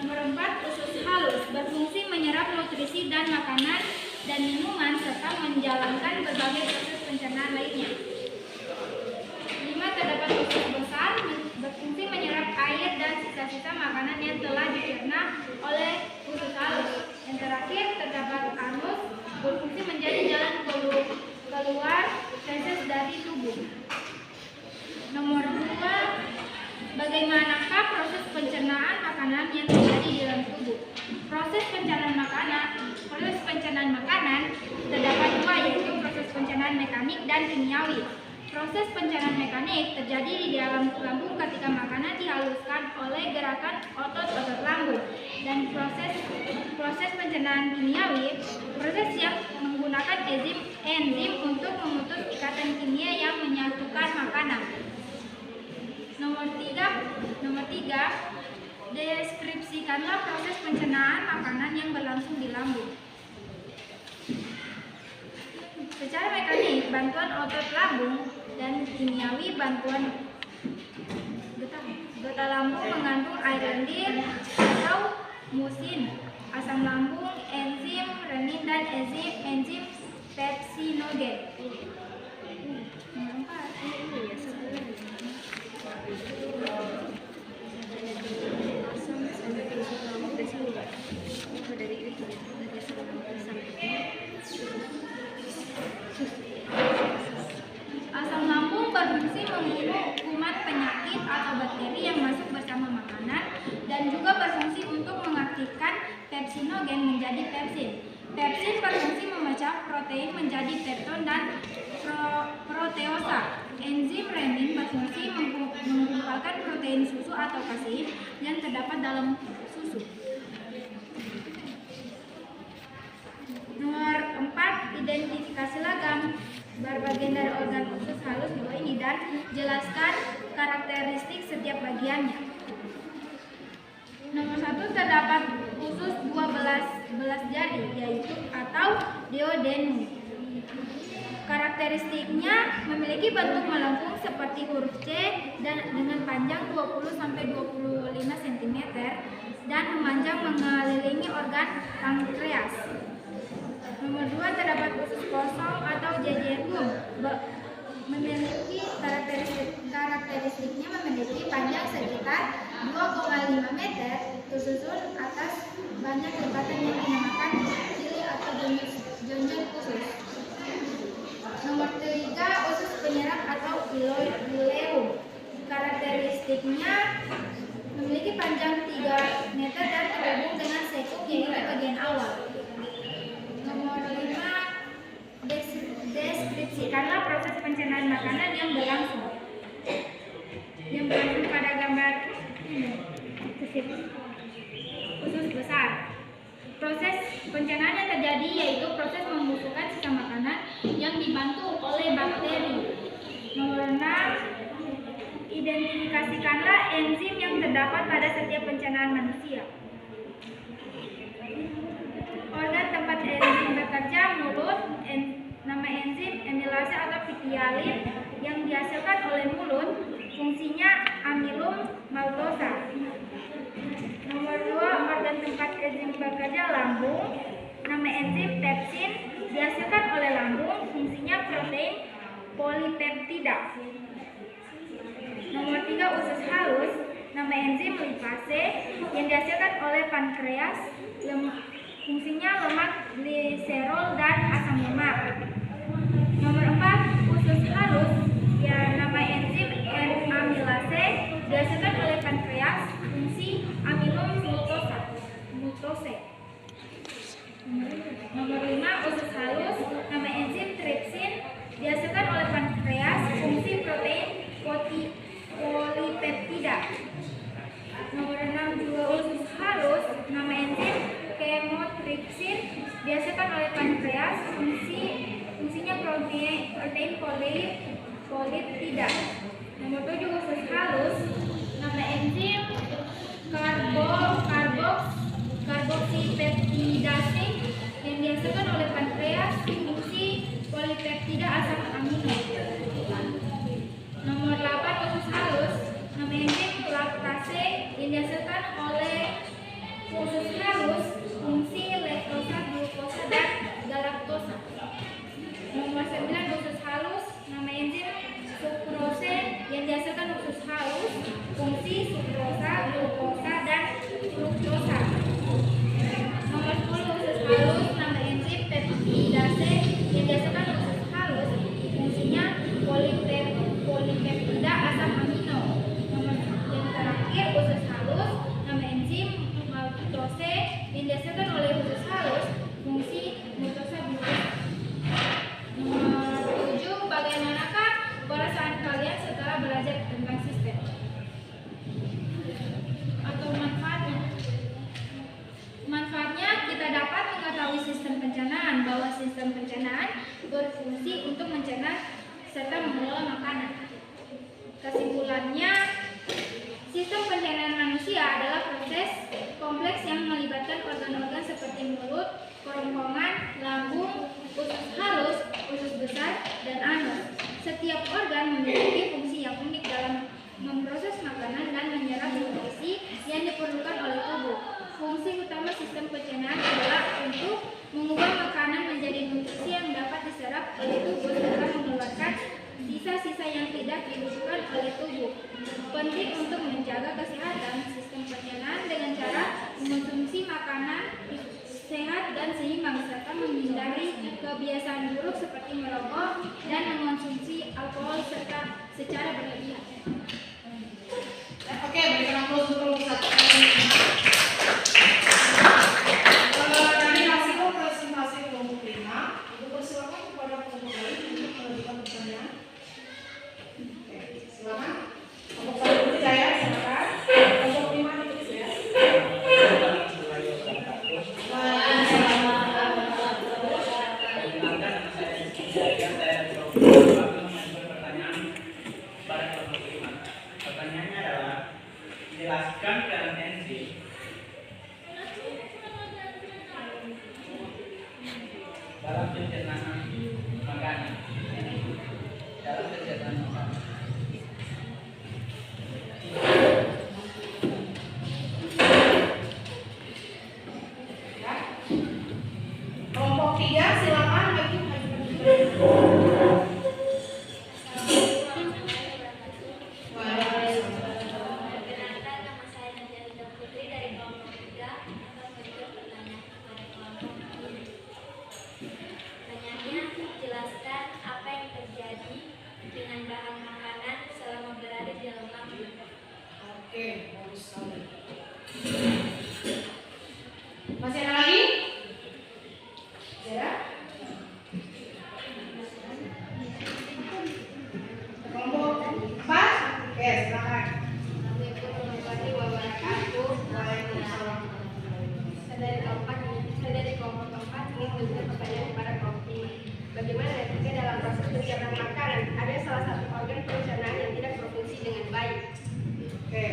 Nomor 4, usus halus berfungsi menyerap nutrisi dan makanan dan minuman serta menjalankan berbagai proses pencernaan lainnya. 5. Terdapat usus besar berfungsi menyerap air dan sisa-sisa makanan yang telah dicerna oleh usus halus. Yang terakhir, terdapat anus berfungsi menjadi jalan keluar feses dari tubuh. Nomor 2, bagaimanakah proses pencernaan makanan yang terjadi di dalam tubuh? Proses pencernaan makanan terdapat dua, yaitu proses pencernaan mekanik dan kimiawi. Proses pencernaan mekanik terjadi di dalam lambung ketika makanan dihaluskan oleh gerakan otot-otot lambung, dan proses pencernaan kimiawi, proses yang menggunakan enzim untuk memutus ikatan kimia yang menyatukan makanan. Nomor 3, deskripsikanlah proses pencernaan makanan yang berlangsung di lambung. Secara mekanik, bantuan otot lambung, dan kimiawi, bantuan getah lambung mengandung air lendir atau musin, asam lambung, enzim renin, dan enzim pepsinogen. Asam lambung berfungsi membunuh kuman penyakit atau bakteri yang masuk bersama makanan, dan juga berfungsi untuk mengaktifkan pepsinogen menjadi pepsin. Pepsin berfungsi memecah protein menjadi pepton dan proteosa. Enzim renin berfungsi menggumpalkan protein susu atau kasein yang terdapat dalam susu. Nomor 4, identifikasilah gambar bagian dari organ usus halus di bawah ini dan jelaskan karakteristik setiap bagiannya. Nomor 1, terdapat usus 12 jari, yaitu atau duodenum. Karakteristiknya memiliki bentuk melengkung seperti huruf C dan dengan panjang 20-25 cm dan memanjang mengelilingi organ pankreas. Nomor 2, terdapat usus kosong atau jejunum. Memiliki karakteristiknya memiliki panjang sekitar 2,5 meter, tersusun atas banyak lipatan yang dinamakan cili atau jonjol usus. Nomor 3, usus penyerap atau ileum. Karakteristiknya memiliki panjang 3 meter dan terhubung dengan sekung, yaitu bagian awal. Nomor 5, deskripsikanlah proses pencernaan makanan yang berlangsung pada gambar usus besar. Proses pencernaan yang terjadi yaitu proses membusukkan sisa makanan yang dibantu oleh bakteri. Nomor 6, identifikasikanlah enzim yang terdapat pada setiap pencernaan manusia. Organ tempat enzim bekerja, mulut. Nama enzim amilase atau pitialin yang dihasilkan oleh mulut, fungsinya amilum maltosa. Nomor 2, organ tempat enzim bekerja, lambung. Nama enzim pepsin dihasilkan oleh lambung, fungsinya protein polipeptida. Nomor 3, usus halus. Nama enzim lipase yang dihasilkan oleh pankreas, fungsinya lemak gliserol dan asam lemak. Nomor 4, Ya, nama enzim N-amilase dihasilkan oleh pankreas, fungsi aminomutose. Nomor 5, usus halus, nama enzim tripsin dihasilkan oleh pankreas, fungsi protein polipeptida. Nomor 6, juga usus halus, nama enzim kemotripsin dihasilkan oleh pankreas, fungsinya protein polipeptida. Nomor 7, usus halus, nama enzim karboksipeptidase yang dihasilkan oleh pankreas, fungsi polipeptida asam amino. Nomor 8, usus halus, nama enzim laktase yang dihasilkan oleh usus halus, fungsi laktosa, glukosa, dan galaktosa. Nomor 9, usus halus, nama enzim sukrose yang dihasilkan usus halus, fungsi sukrosa, glukosa, dan fruktosa. Nomor 10, usus halus, nama enzim peptidase yang dihasilkan usus halus, fungsinya polipeptida asam amino. Nomor yang terakhir, usus halus, nama enzim maltose yang dihasilkan oleh usus halus, fungsi maltosa glukosa. Nomor 7, bagaimanakah perasaan kalian setelah belajar tentang sistem atau manfaatnya? Manfaatnya, kita dapat mengetahui sistem pencernaan, bahwa sistem pencernaan berfungsi untuk mencerna serta mengelola makanan. Kesimpulannya, sistem pencernaan manusia adalah proses kompleks yang melibatkan organ-organ seperti mulut, kerongkongan, lambung, usus halus, usus besar, dan anus. Setiap organ memiliki fungsi yang unik dalam memproses makanan dan menyerap nutrisi yang diperlukan oleh tubuh. Fungsi utama sistem pencernaan adalah untuk mengubah makanan menjadi nutrisi yang dapat diserap oleh tubuh serta mengeluarkan sisa-sisa yang tidak dibutuhkan oleh tubuh. Penting untuk menjaga kesehatan sistem pencernaan dengan cara mengonsumsi makanan sehat dan seimbang serta menghindari kebiasaan buruk seperti merokok dan mengonsumsi alkohol serta secara berlebihan. Oke, berikan aplaus dulu satu kali. Dari hasil presentasi kelompok 5, Ibu persilakan kepada kelompok lain untuk mengajukan pertanyaan. Oke, silakan. Kelompok 1 dulu ya, silakan. Kelompok 5 ditulis ya. Pertanyaannya adalah, jelaskan peran enzim dalam pencernaan makanan. Kelompok 3, silakan ajukan. Perkenalkan, nama saya Nadia Putri dari kelompok 3 akan memberikan pertanyaan kepada kelompok ini. Pertanyaannya, jelaskan apa yang terjadi dengan bahan makanan selama berada di dalam lambung. Oke, bagus sekali. Masih ada lagi? Ya. Kelompok 4, oke, silakan. Assalamualaikum warahmatullahi wabarakatuh. Waalaikumsalam. Saya dari kelompok 4 ingin mengajukan pertanyaan kepada kelompok 5. Bagaimana ketika dalam proses pencernaan makanan ada salah satu organ pencernaan yang tidak berfungsi dengan baik? Oke.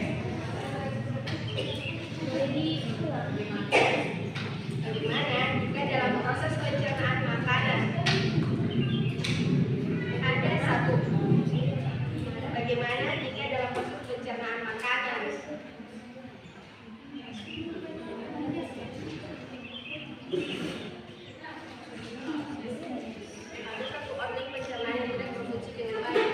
Bagaimana jika dalam proses pencernaan makanan ada satu? Bagaimana jika dalam proses pencernaan makanan ada satu organ pencernaan yang tidak berfungsi dengan baik?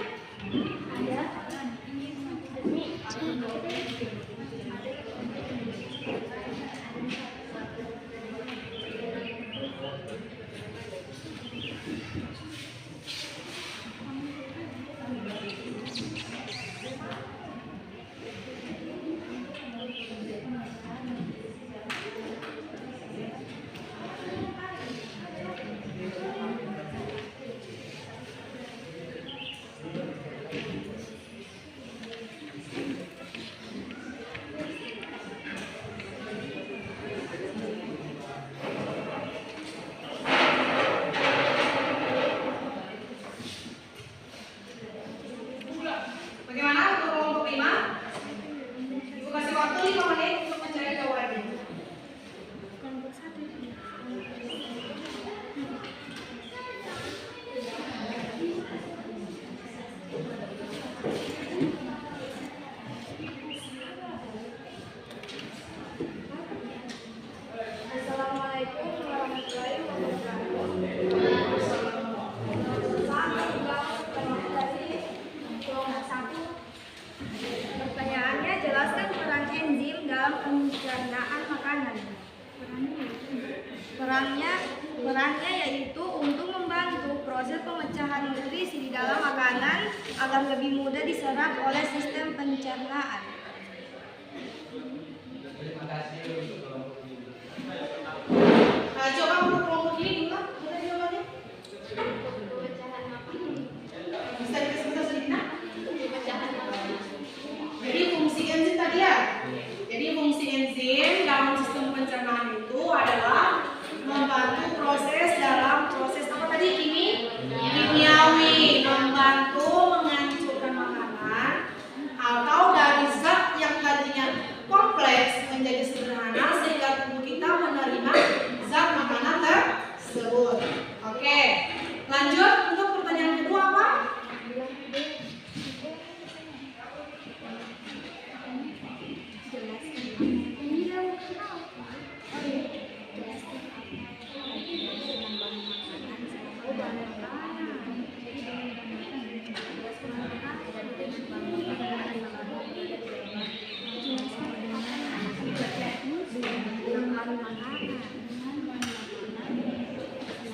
Jelaskan peran enzim dalam pencernaan makanan. Perannya yaitu untuk membantu proses pemecahan nutrisi di dalam makanan agar lebih mudah diserap oleh sistem pencernaan. Terima kasih untuk kelompok ini. Coba untuk kelompok ini dulu, kita jawabannya. Bisa dikasih sedikit? Jadi fungsi enzim tadi ya. Jadi fungsi enzim dalam sistem pencernaan itu adalah membantu proses apa tadi kimiawi, membantu menghancurkan makanan atau dari zat yang tadinya kompleks menjadi sederhana sehingga tubuh kita menerima zat makanan tersebut. Oke, lanjut untuk pertanyaan kedua apa?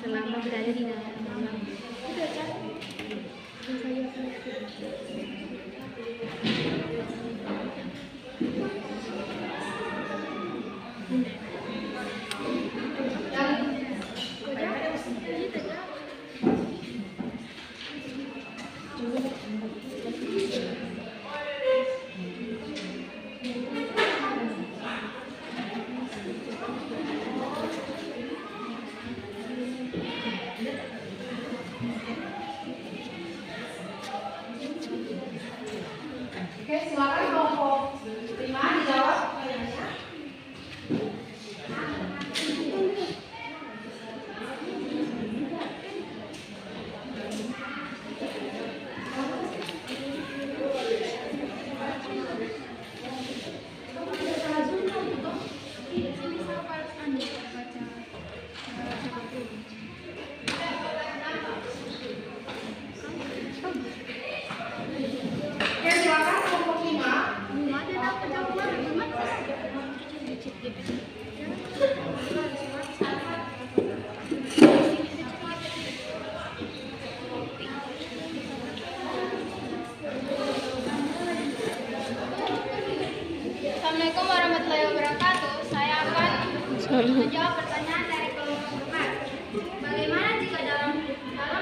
Selama berada di dalam Oke, silakan kelompok 5 dijawab pertanyaannya. Oke, silakan kelompok 5. Assalamualaikum warahmatullahi wabarakatuh. Saya akan menjawab pertanyaan dari kelompok 4. Bagaimana jika dalam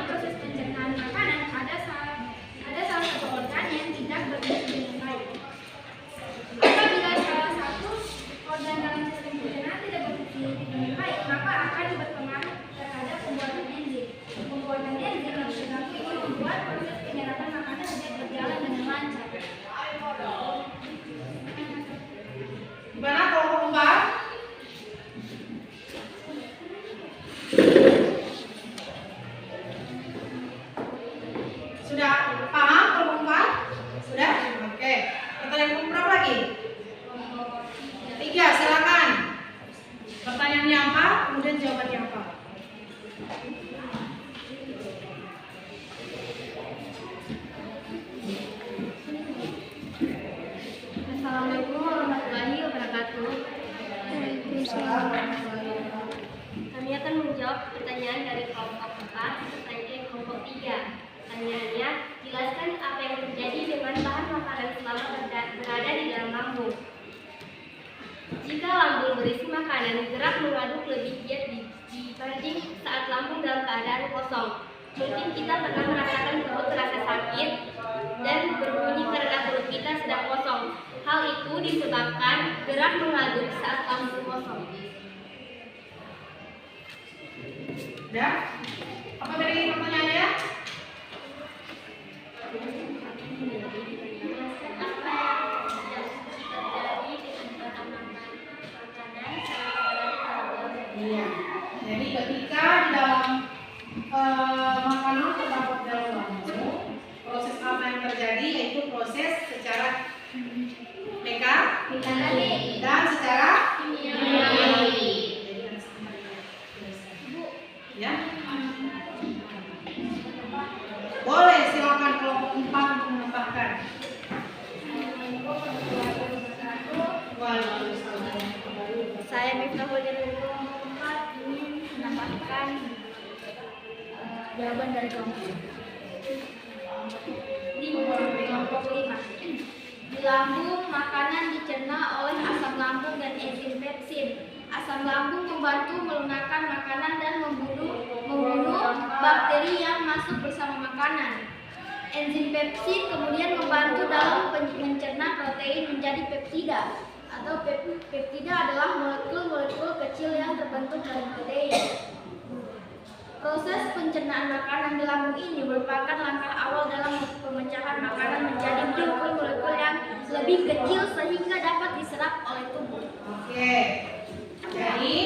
proses pencernaan makanan ada salah satu organ yang tidak berfungsi dengan baik? Apabila salah satu organ dalam sistem pencernaan tidak berfungsi dengan baik, maka akan berpengaruh terhadap pembuatan enzim. Pembuatan enzim yang terganggu ini membuat proses penyerapan makanan tidak berjalan dengan lancar. Gimana kelompok 4? Sudah paham kelompok 4? Sudah? Oke. Pertanyaan kelompok berapa lagi? 3, silakan. Pertanyaannya apa? Kemudian jawabannya apa? Assalamualaikum warahmatullahi wabarakatuh. Kami akan menjawab pertanyaan dari kelompok 4 serta dari kelompok 3. Pertanyaannya, jelaskan apa yang terjadi dengan bahan makanan selama berada di dalam lambung. Jika lambung berisi makanan, gerak mengaduk lebih giat dibanding saat lambung dalam keadaan kosong. Mungkin kita pernah merasakan perut terasa sakit dan berbunyi karena perut kita sedang kosong. Hal itu disebabkan gerak mengaduk saat lambung kosong. Sudah? Apa tadi pertanyaannya? Iya. Jadi ketika di dalam makanan terdapat dalam lambung, proses apa yang terjadi yaitu proses secara mekanik dan secara kimiawi. Ya. Boleh silakan kelompok 4 untuk menambahkan. Saya Miftahul dari kelompok 4 ingin mendapatkan jawaban dari kelompok 5. Di lambung, makanan dicerna oleh asam lambung dan enzim pepsin. Asam lambung membantu melunakkan makanan dan membunuh bakteri yang masuk bersama makanan. Enzim pepsin kemudian membantu dalam mencerna protein menjadi peptida. Atau peptida adalah molekul-molekul kecil yang terbentuk dari protein. Proses pencernaan makanan di lambung ini merupakan langkah awal dalam pemecahan makanan menjadi molekul-molekul yang lebih kecil sehingga dapat diserap oleh tubuh. Oke. Jadi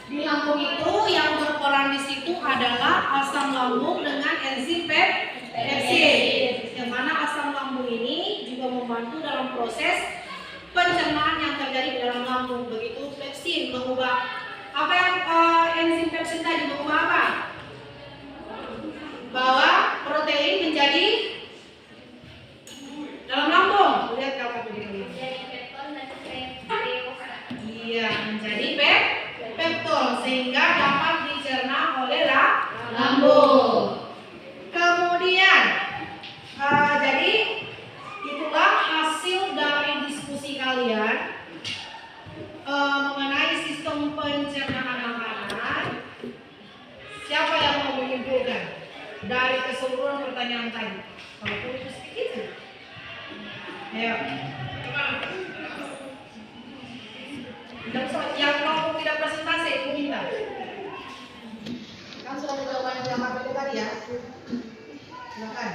di lambung itu yang berperan di situ adalah asam lambung dengan enzim pepsin. Yang mana asam lambung ini juga membantu dalam proses pencernaan yang terjadi di dalam lambung. Begitu pepsin mengubah apa yang enzim pepsin tadi mengubah apa? Bahwa protein menjadi dalam lambung. Lihat apa begini. Jadi peptol dan peptidase. Iya, menjadi peptol sehingga dapat dicerna oleh lambung. Kemudian jadi itulah hasil dari diskusi kalian mengenai sistem pencernaan makanan. Siapa yang mau menyimpulkan dari keseluruhan pertanyaan tadi? Walaupun itu sedikit saja. Ayo. Yang kelompok tidak presentasi, aku minta. Kan sudah ada jawaban yang materi tadi ya. Silakan.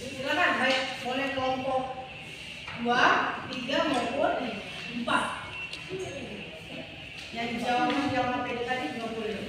Silakan, baik boleh kelompok 2, 3 maupun 4. Yang jawab materi tadi juga boleh.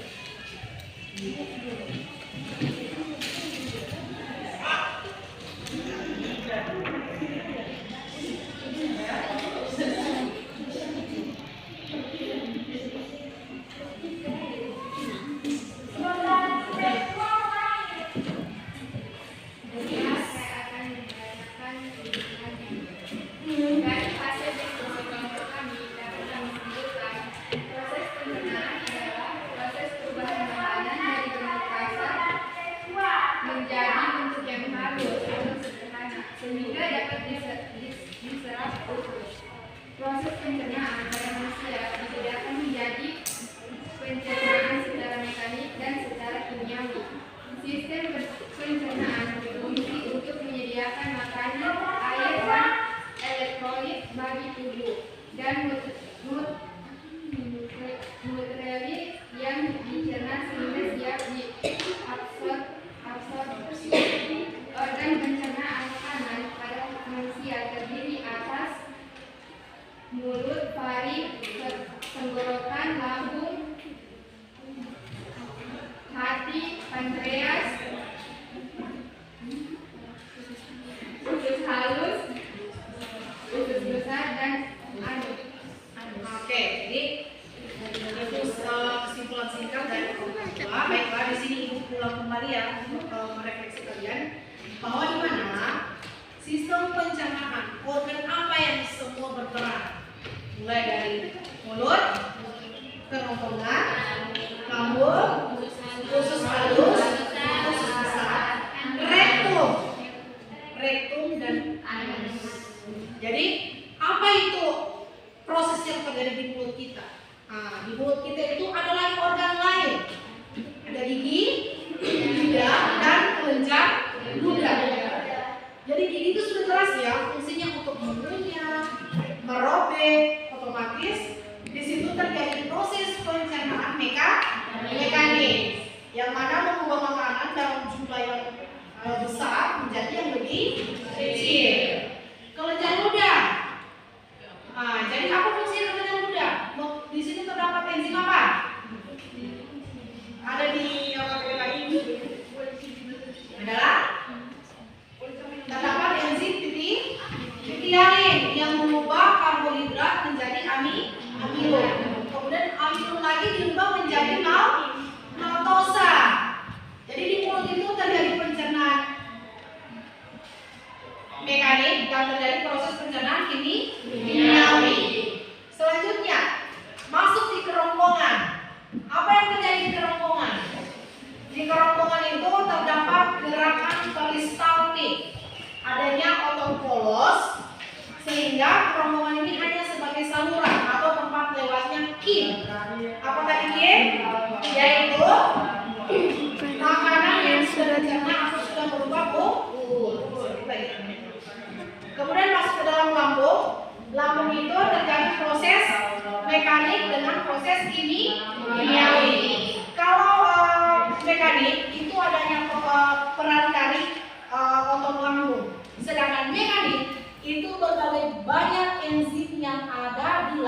Proses pencernaan pada manusia dibedakan menjadi pencernaan secara mekanik dan secara kimiawi. Sistem pencernaan berfungsi untuk menyediakan makanan, air, dan elektrolit bagi tubuh, dan nutrielit yang dicerna sehingga siap diabsorpsi. Organ pencernaan makanan pada manusia terdiri atas mulut, faring, tenggorokan, lambung, hati, pankreas, usus halus, usus besar, dan anus. Oke, jadi itu kesimpulan singkat dari kelompok 2. Baiklah, di sini ibu pulang kembali ya untuk merefleksi kalian bahwa di mana sistem pencernaan organ apa yang semua berperan, mulai dari mulut, kerongkongan, lambung, usus halus, usus besar, rektum dan anus. Jadi apa itu proses yang terjadi di mulut kita? Nah, di mulut kita itu ada lagi organ lain. Ada gigi, lidah, dan kelenjar ludah. Jadi gigi itu sudah jelas ya fungsinya untuk mengunyah, merobek, otomatis di situ terjadi proses pencernaan mekanis yang mana mengubah makanan dalam jumlah yang besar menjadi yang lebih kecil. Kelenjar ludah. Nah, jadi apa fungsi kelenjar ludah? Di sini terdapat enzim apa? Ada di ini adalah terdapat enzim peptidase yang mengubah karbohidrat menjadi amilum. Kemudian amilum lagi diubah menjadi maltosa. Jadi di mulut itu terjadi pencernaan mekanik dan terjadi proses pencernaan kimiawi. Selanjutnya masuk di kerongkongan. Apa yang terjadi di kerongkongan? Di kerongkongan itu terdapat gerakan peristaltik, adanya otot polos, sehingga kerongkongan ini hanya sebagai saluran atau tempat lewatnya kim. Apa tadi kim? Yaitu makanan yang sudah dicerna atau sudah berubah bubur. Kemudian masuk ke dalam lambung. Lambung itu terjadi proses mekanik dengan proses kimiawi. Kalau mekanik itu adanya peran dari otot lambung. Sedangkan mekanik itu berbagai banyak enzim yang ada di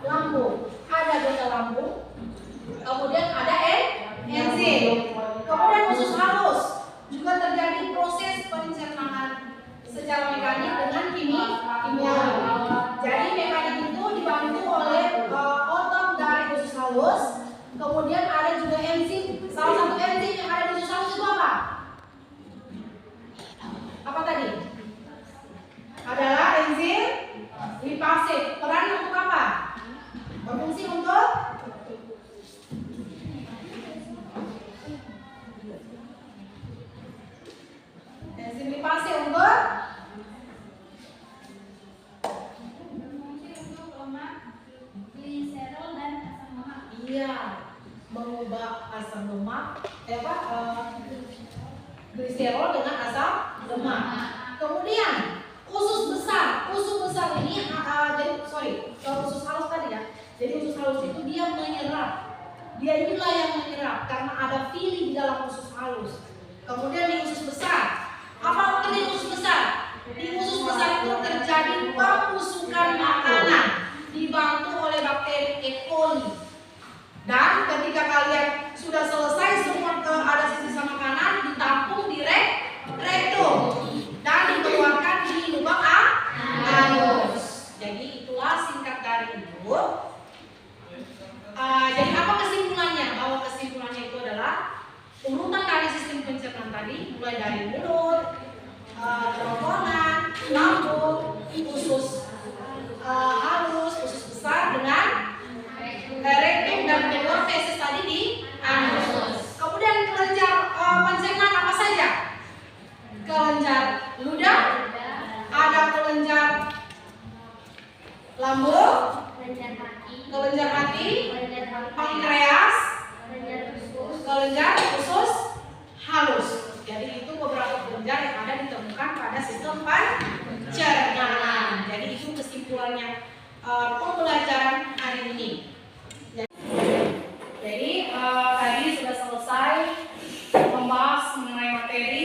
lambung. Ada beta lambung, kemudian ada enzim. Kemudian usus halus juga terjadi proses pencernaan secara mekanik dengan kimiawi. Jadi mekanik itu dibantu oleh otot dari usus halus. Kemudian ada juga enzim. Salah satu enzim yang ada di usus halus itu apa? Apa tadi? Adalah enzim lipase. Peran untuk apa? Berfungsi untuk enzim lipase untuk lemak, gliserol dan asam lemak. iya, mengubah asam lemak gliserol dengan asam lemak. Kemudian usus besar ini usus halus tadi ya. Jadi usus halus itu dia menyerap. Dia inilah yang menyerap karena ada fili di dalam usus halus. Kemudian di usus besar, apa artinya di usus besar? Di usus besar itu terjadi pembusukan makanan dibantu oleh bakteri E. coli. Dan ketika kalian sudah selesai semua ada sisa makanan ditampung di rektum dan dikeluarkan di lubang anus. Jadi itulah singkat dari itu. Jadi apa kesimpulannya? Bahwa kesimpulannya itu adalah urutan dari sistem pencernaan tadi, mulai dari mulut, kerongkongan, lambung, usus halus, usus besar dengan rektum dan keluar feses tadi di anus. Kemudian kelenjar pencernaan apa saja? Kelenjar ludah, ada kelenjar lambung, kelenjar hati, pankreas, kelenjar usus halus. Jadi itu beberapa kelenjar yang ada ditemukan pada sistem pencernaan. Jadi itu kesimpulannya pembelajaran hari ini. Jadi tadi sudah selesai membahas mengenai materi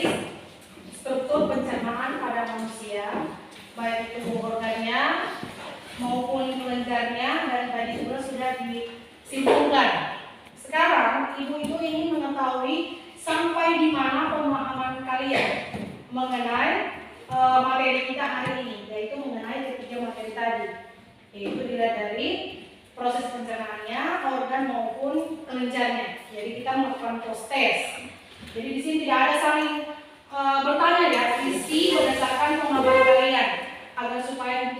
struktur pencernaan pada manusia, baik itu organnya maupun kelenjarnya, dan tadi juga sudah disimpulkan. Sekarang ibu-ibu ingin mengetahui sampai di mana pemahaman kalian mengenai materi kita hari ini, yaitu mengenai ketiga materi tadi, yaitu dilihat dari proses pencernaannya, organ maupun kelenjarnya. Jadi kita melakukan post test. Jadi di sini tidak ada saling bertanya ya, isi berdasarkan pemahaman kalian agar supaya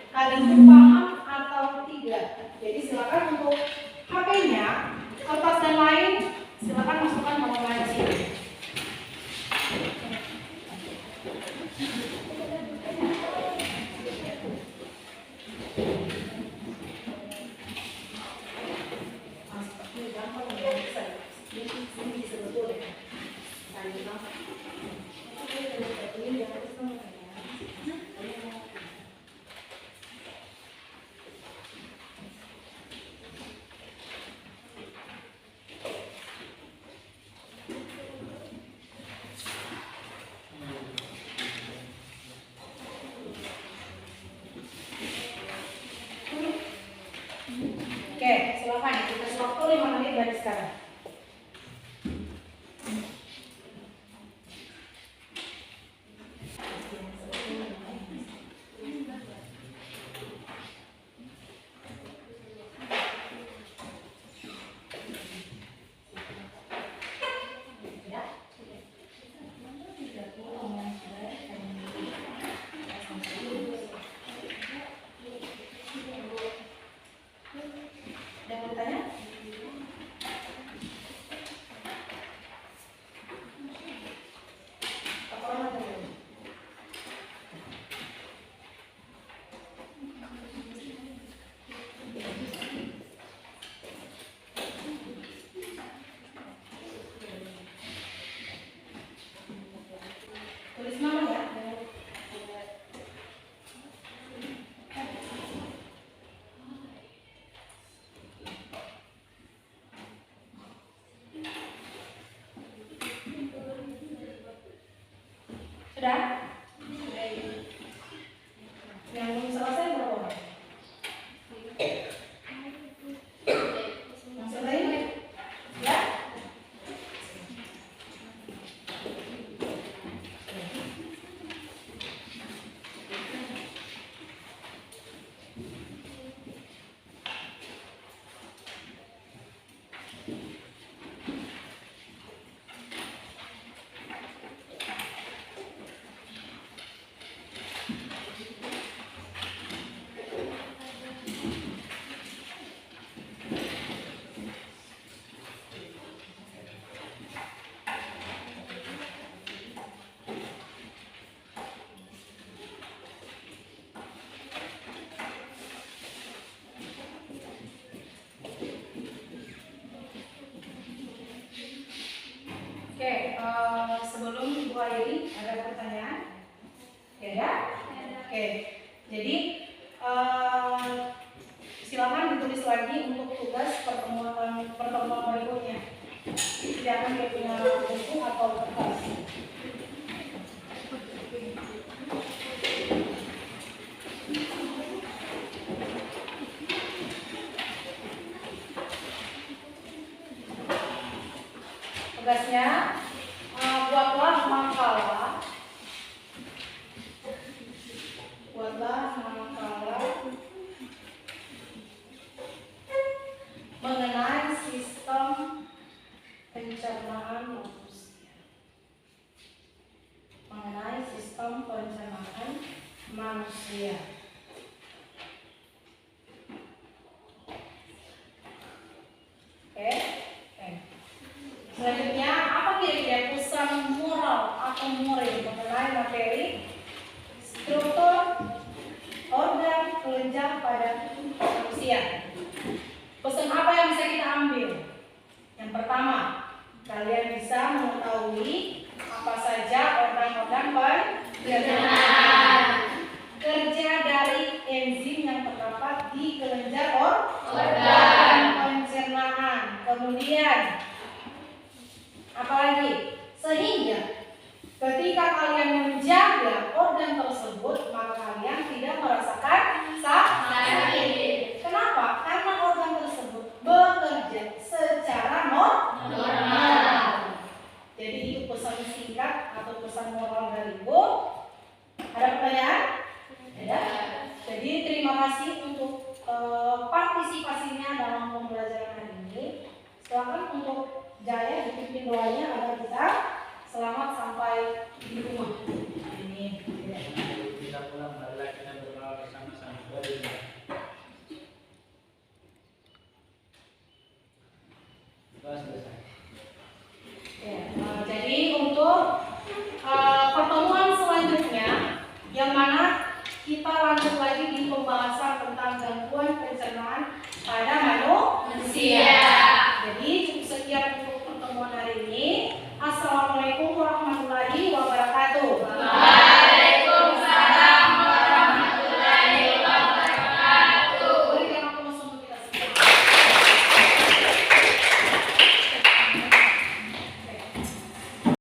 kalian paham atau tidak. Jadi silakan untuk HP-nya, kertas dan lain silakan masukkan nomor di sini. Oke, silakan kita waktu 5 menit dari sekarang. Sudah? Yang belum selesai berapa orang? Yang selesai? Ya? Oke, sebelum Ibu akhiri ada pertanyaan? Ya? Oke, jadi silakan ditulis lagi untuk tugas pertemuan berikutnya. Tidak akan punya buku atau kertas. Tugasnya buatlah makalah mengenai sistem pencernaan manusia. Mengenai sistem pencernaan manusia. Oke. Selanjutnya, apa kira-kira pesan moral atau murid mengenai materi struktur, organ, kelenjar pada manusia? Pesan apa yang bisa kita ambil? Yang pertama, kalian bisa mengetahui apa saja organ-organ pencernaan, kerja dari enzim yang terdapat di kelenjar organ pencernaan. Kemudian apalagi, sehingga ketika kalian menjaga organ tersebut, maka kalian tidak merasakan sakit. Kenapa? Karena organ tersebut bekerja secara normal. Jadi itu pesan singkat atau pesan moral dari Ibu. Ada pertanyaan? Ada. Jadi terima kasih untuk partisipasinya dalam pembelajaran hari ini. Silakan untuk Jaya dipimpin doanya agar kita selamat sampai di rumah.